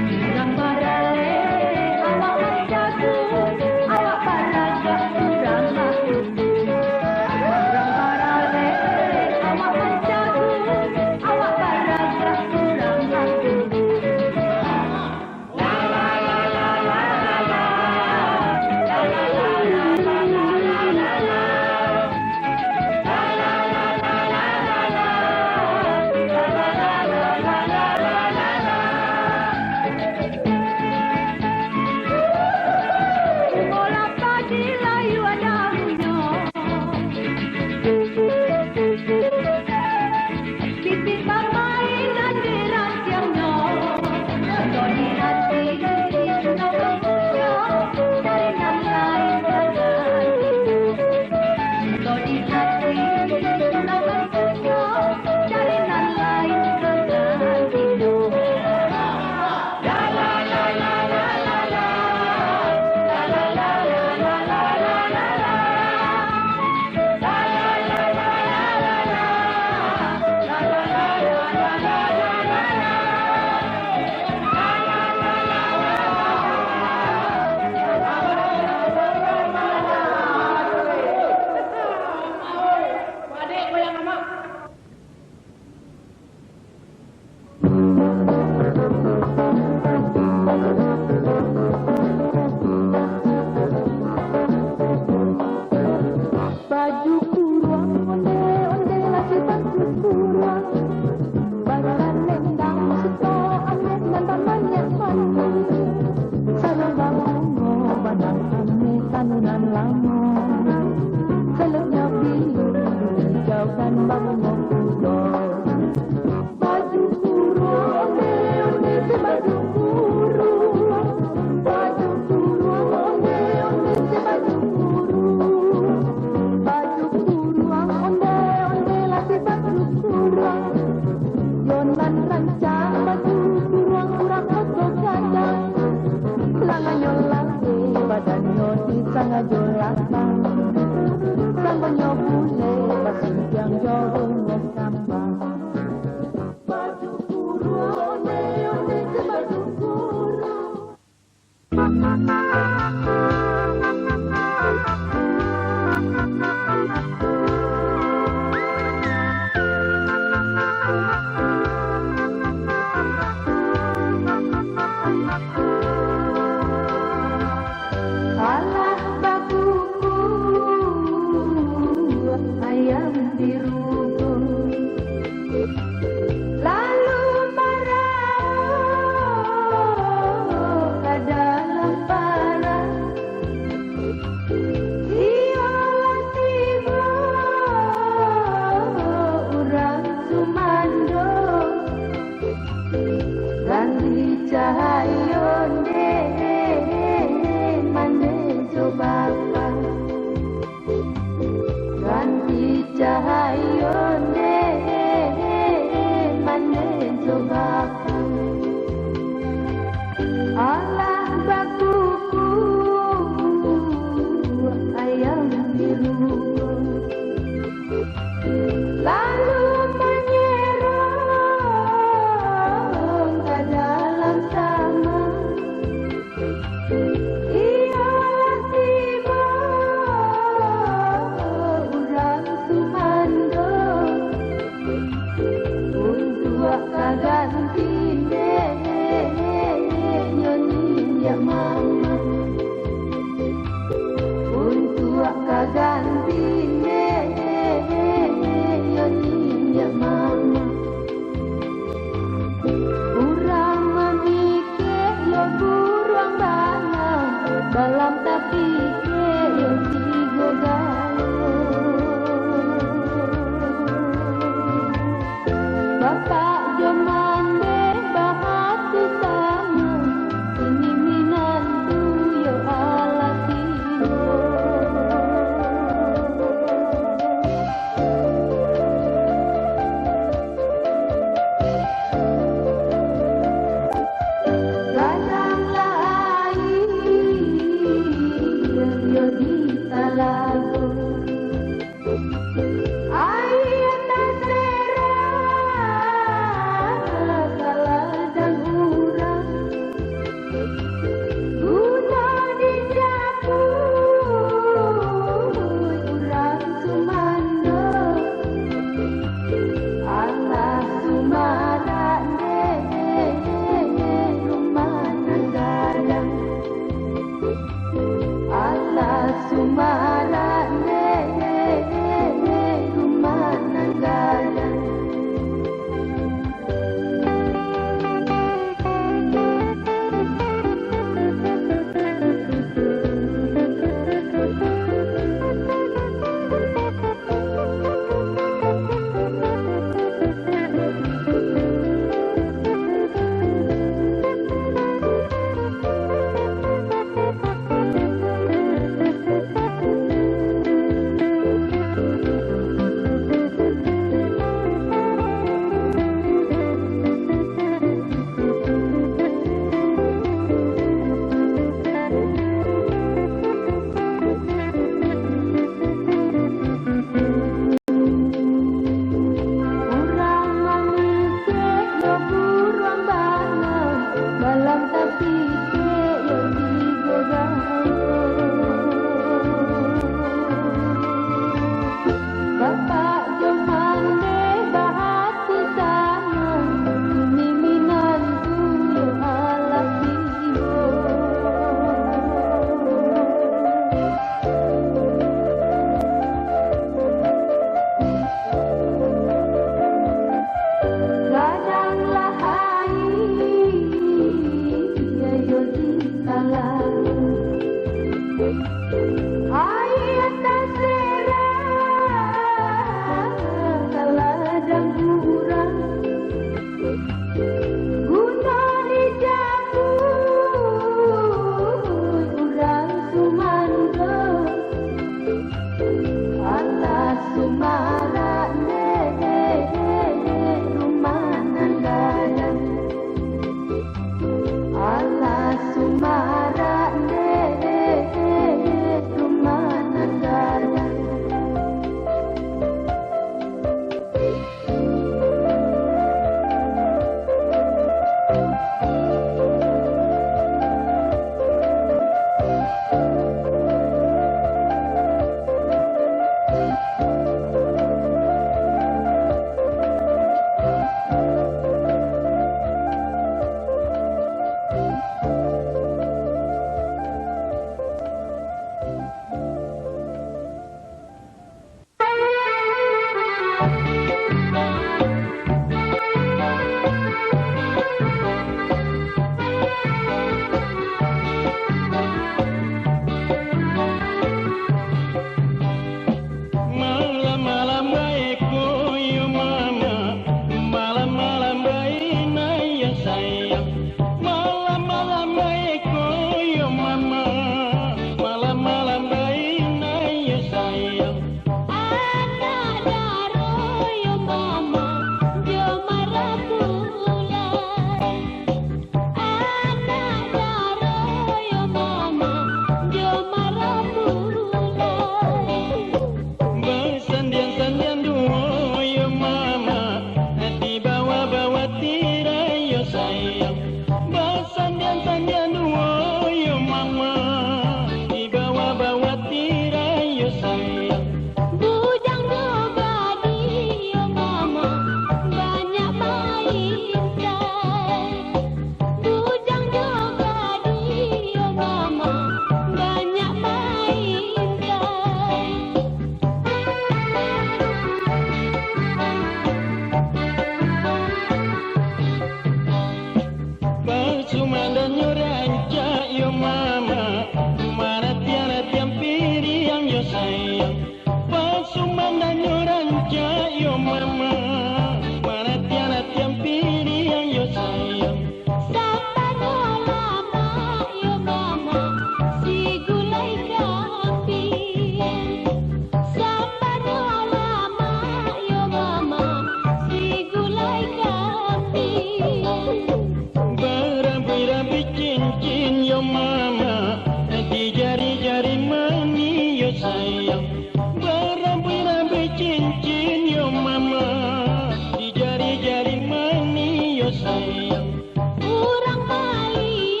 cincin yo mama, di jari-jari mani yo sayang. Berambai-rambai cincin yo mama, di jari-jari mani yo sayang. Urang Bali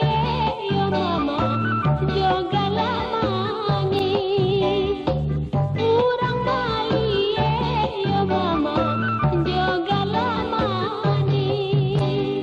yo mama, jogalah manis. Urang Bali yo mama, jogalah manis.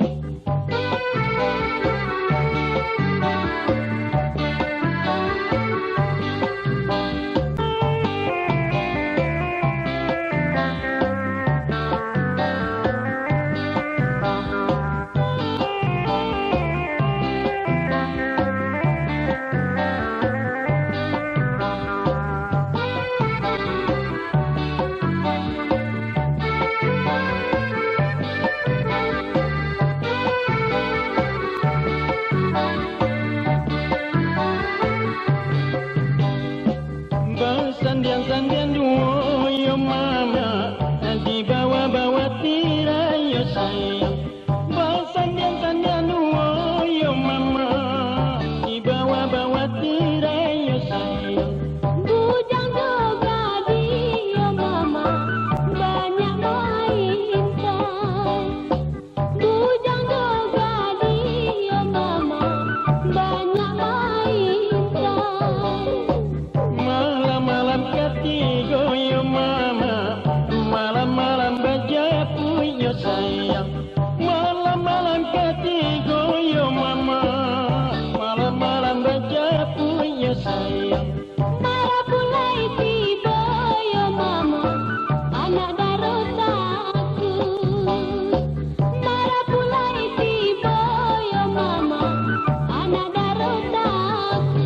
Bersandian-sandian duo yo mama, di bawah-bawah tirai yo sayang. Bersandian-sandian duo yo mama, di bawah-bawah tirai yo sayang. Bujang jogadi yo mama, banyak mainkan. Bujang jogadi yo mama, banyak mainkan. Malam-malam ketiga yo mama, malam-malam bajaku yo sayang. Malam-malam ketiga yo mama, malam-malam bajaku yo sayang. Marapulai tiba yo mama, anak darotaku. Marapulai tiba yo mama, anak darotaku.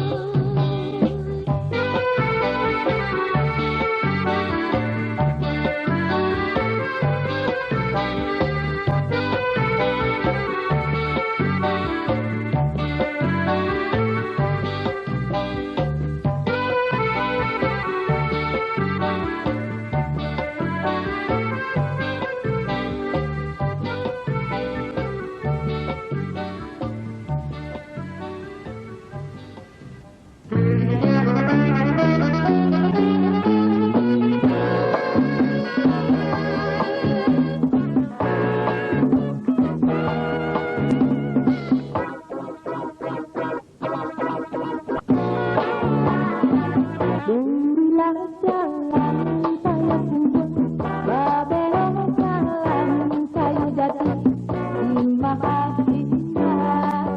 Berilah jalan saya kunjung, babel jalan kayu jati. Terima kasih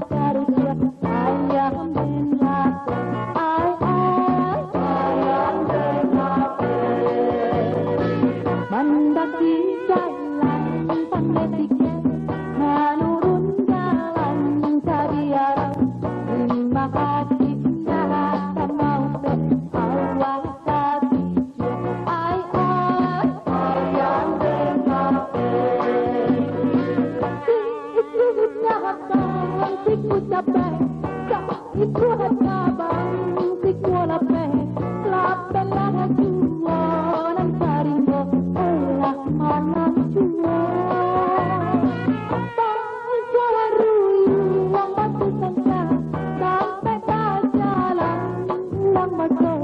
karunia ayah mengaku, ayah mengaku. Mendaki jalan pandai menurun jalan cabiara. Terima kasih tak mau awal tapi ayah mengaku. Siku capek, itu habang, siku lapeh, lapelah jua, nan karimbo, elah malam jua. Jalan ruyu, wang batu sangka, sampai tak jalan, ulang masuk,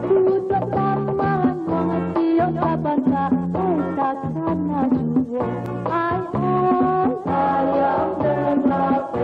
duduk taman, wang siok sabana, tak sana jua. Ayah mengaku.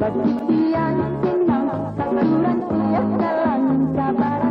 Di dalam cara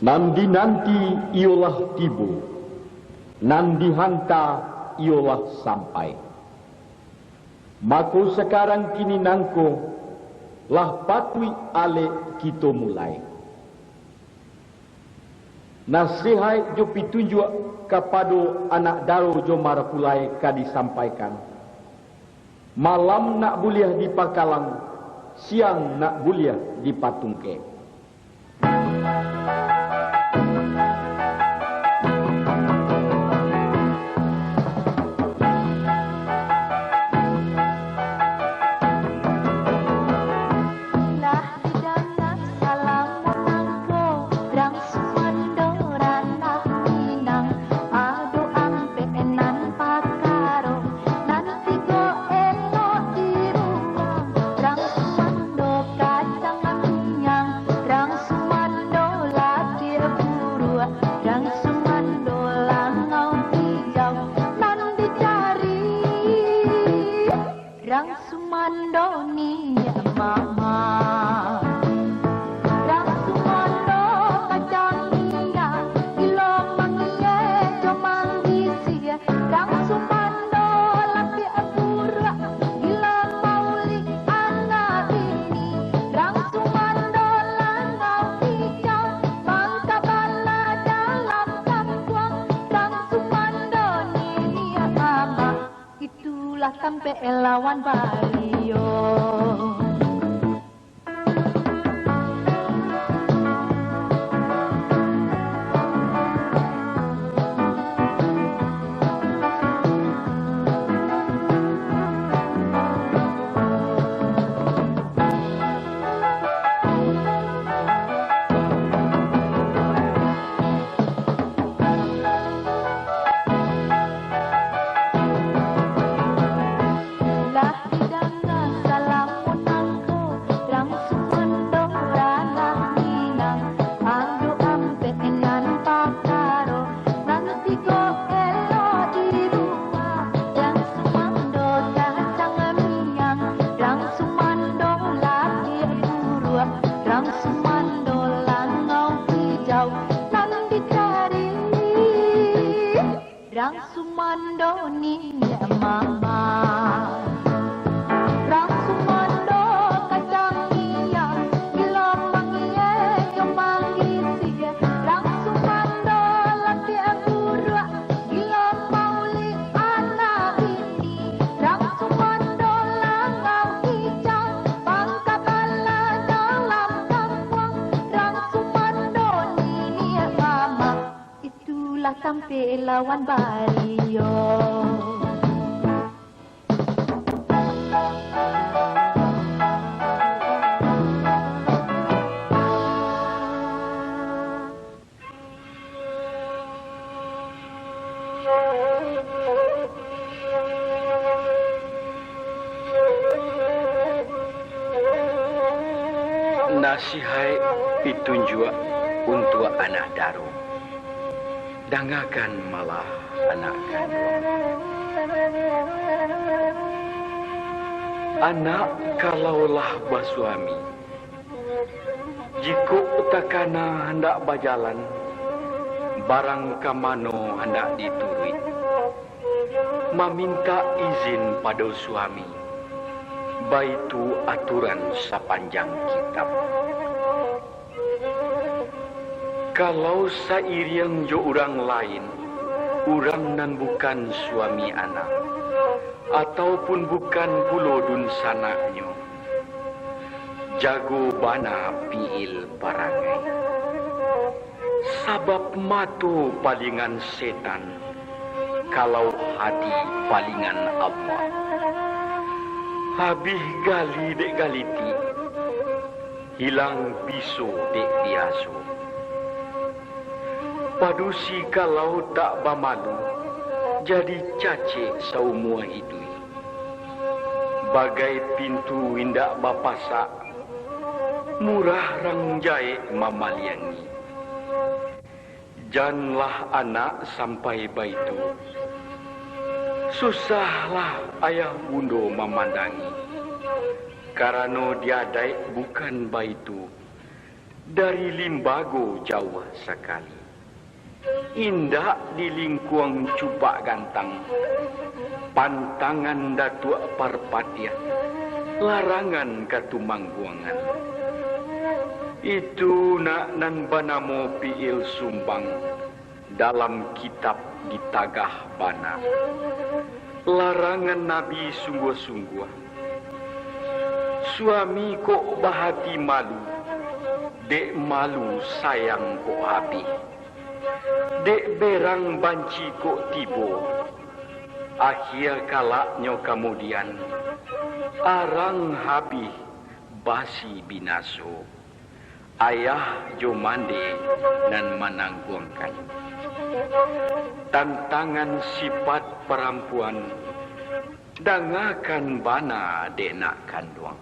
Nanti ialah tiba, nan dihanta ialah sampai. Maka sekarang kini nangko lah patui ale kita mulai. Nasihat jo pitunjuk kepada anak daro jo marapulai ka disampaikan. Malam nak buliah di Pakalang, siang nak buliah di Patungke. Sampai lawan Balio. Sampai lawan Balio. Nasihat pitunjuk untuk anak daro. Dangakan malah anak kandung. Anak kalaulah basuami, jika utakana hendak berjalan, barang kamano hendak diturut, meminta izin pada suami, baitu aturan sepanjang kitab. Kalau sairiang jo orang lain, orang nan bukan suami anak, ataupun bukan pulodun sanaknya, jago bana piil parangai. Sabab matu palingan setan, kalau hati palingan Allah. Habis gali dek galiti, hilang bisu dek biasu. Padusi kalau tak bamalu, jadi cace saumua hidup. Bagai pintu indak bapasak, murah rang jahit mamaliangi. Janlah anak sampai baitu, susahlah ayah bundo memandangi. Karena diadai bukan baitu, dari limbago jauh sekali. Indah di lingkuang cupak gantang, pantangan datuk parpatia, larangan katumangguangan. Itu nak nan banamo piil sumbang dalam kitab di tagah bana. Larangan Nabi sungguh-sungguh. Suami kok bahati malu, dek malu sayang kok habis. Dek berang banci kok tibo, akhir kalaknya kemudian arang habis basi binaso. Ayah jomande dan menangguangkan. Tantangan sifat perempuan dangakan bana denak kanduang.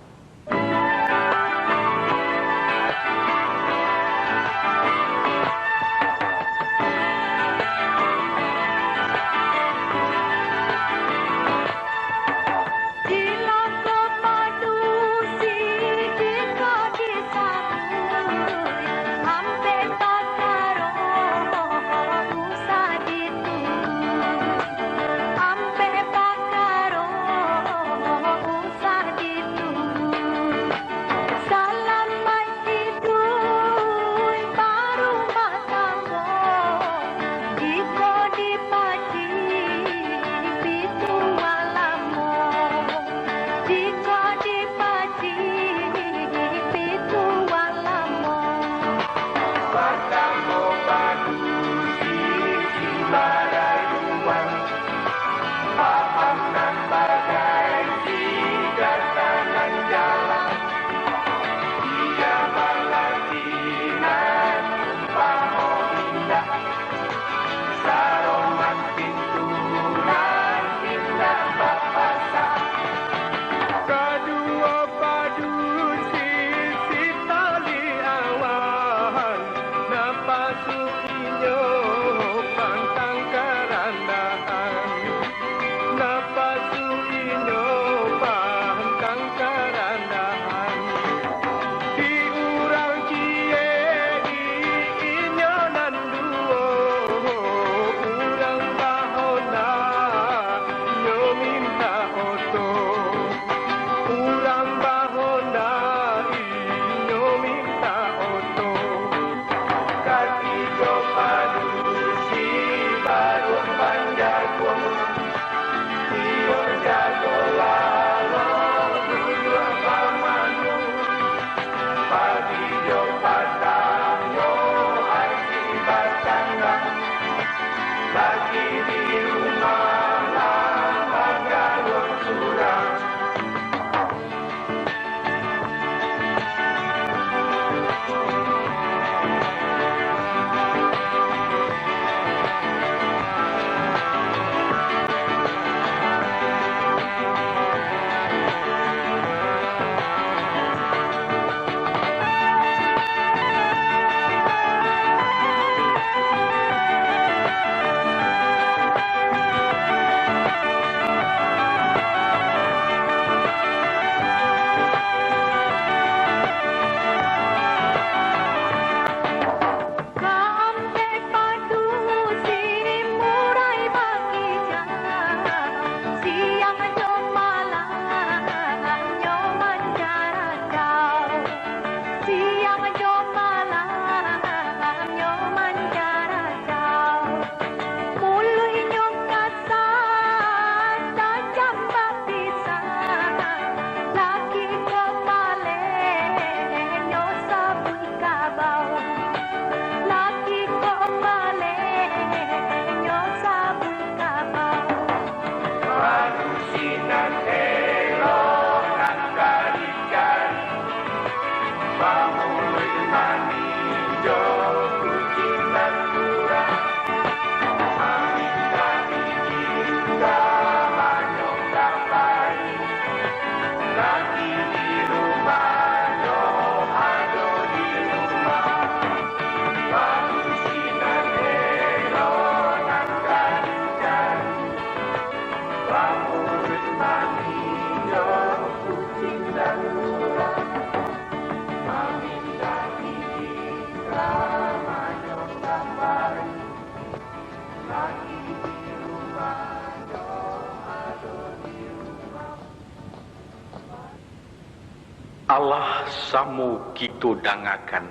Allah samu kita dangakan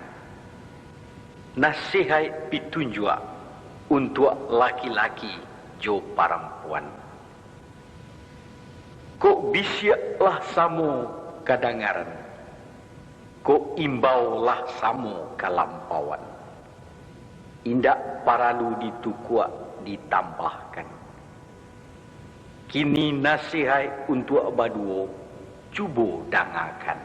nasihat pitunjuk untuk laki-laki jo perempuan. Kok bisiaklah samu kadangaran, kok imbaulah samu kalampauan. Indak paralu ditukua ditambahkan. Kini nasihat untuk baduo cuba dangakan.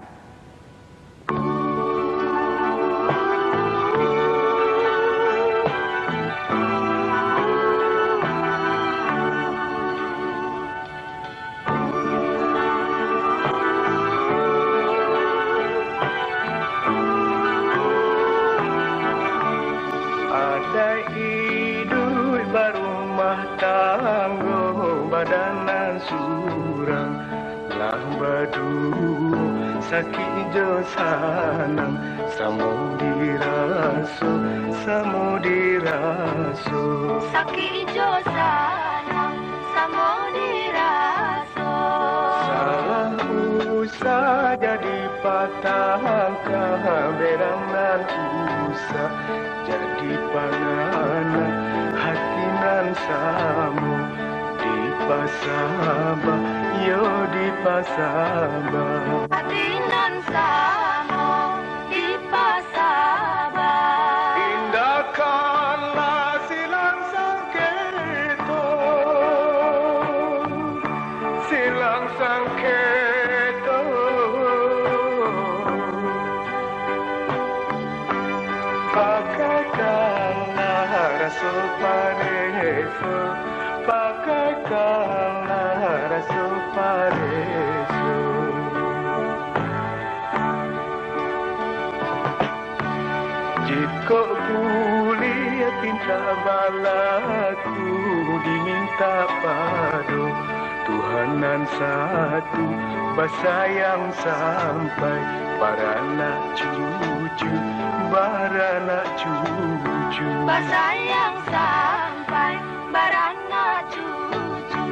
Sakit jo sanang samudiraso sakit jo sanang samudiraso salah usah jadi patah keberangan usah jadi panana hati nan samu di pasaba yo di pasaba hati nan samu di pasaba indahkanlah silang sangketo pakaikanlah rasa pareso pakaikanlah rasa pareso jika boleh pinta balaku diminta padu Tuhanan satu bersayang sampai baranak cucu baranak cucu bersayang sampai baranak cucu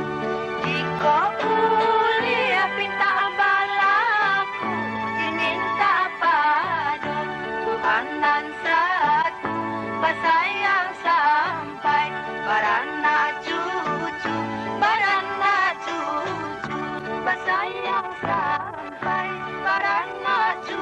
jika boleh pinta balaku diminta padu Tuhanan satu bersayang sampai baranak cucu baranak cucu bersayang sampai baranak cucu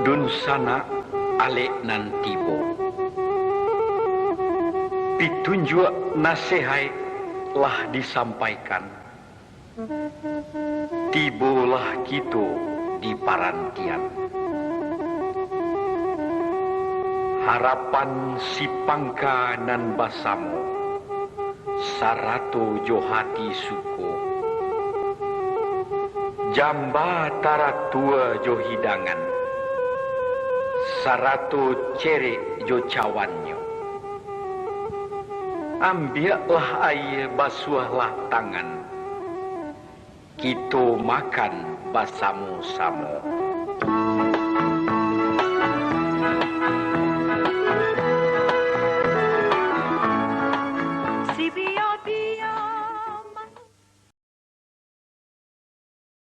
Dun sana alek nan tibo. Pitunjuk nasihat lah disampaikan. Tibolah kita di parantian. Harapan si pangka nan basamu. Sarato johati suko. Jamba taratua jo hidangan, sarato cere jo cawannya. Ambillah air basuhlah tangan, kita makan basamu-samu.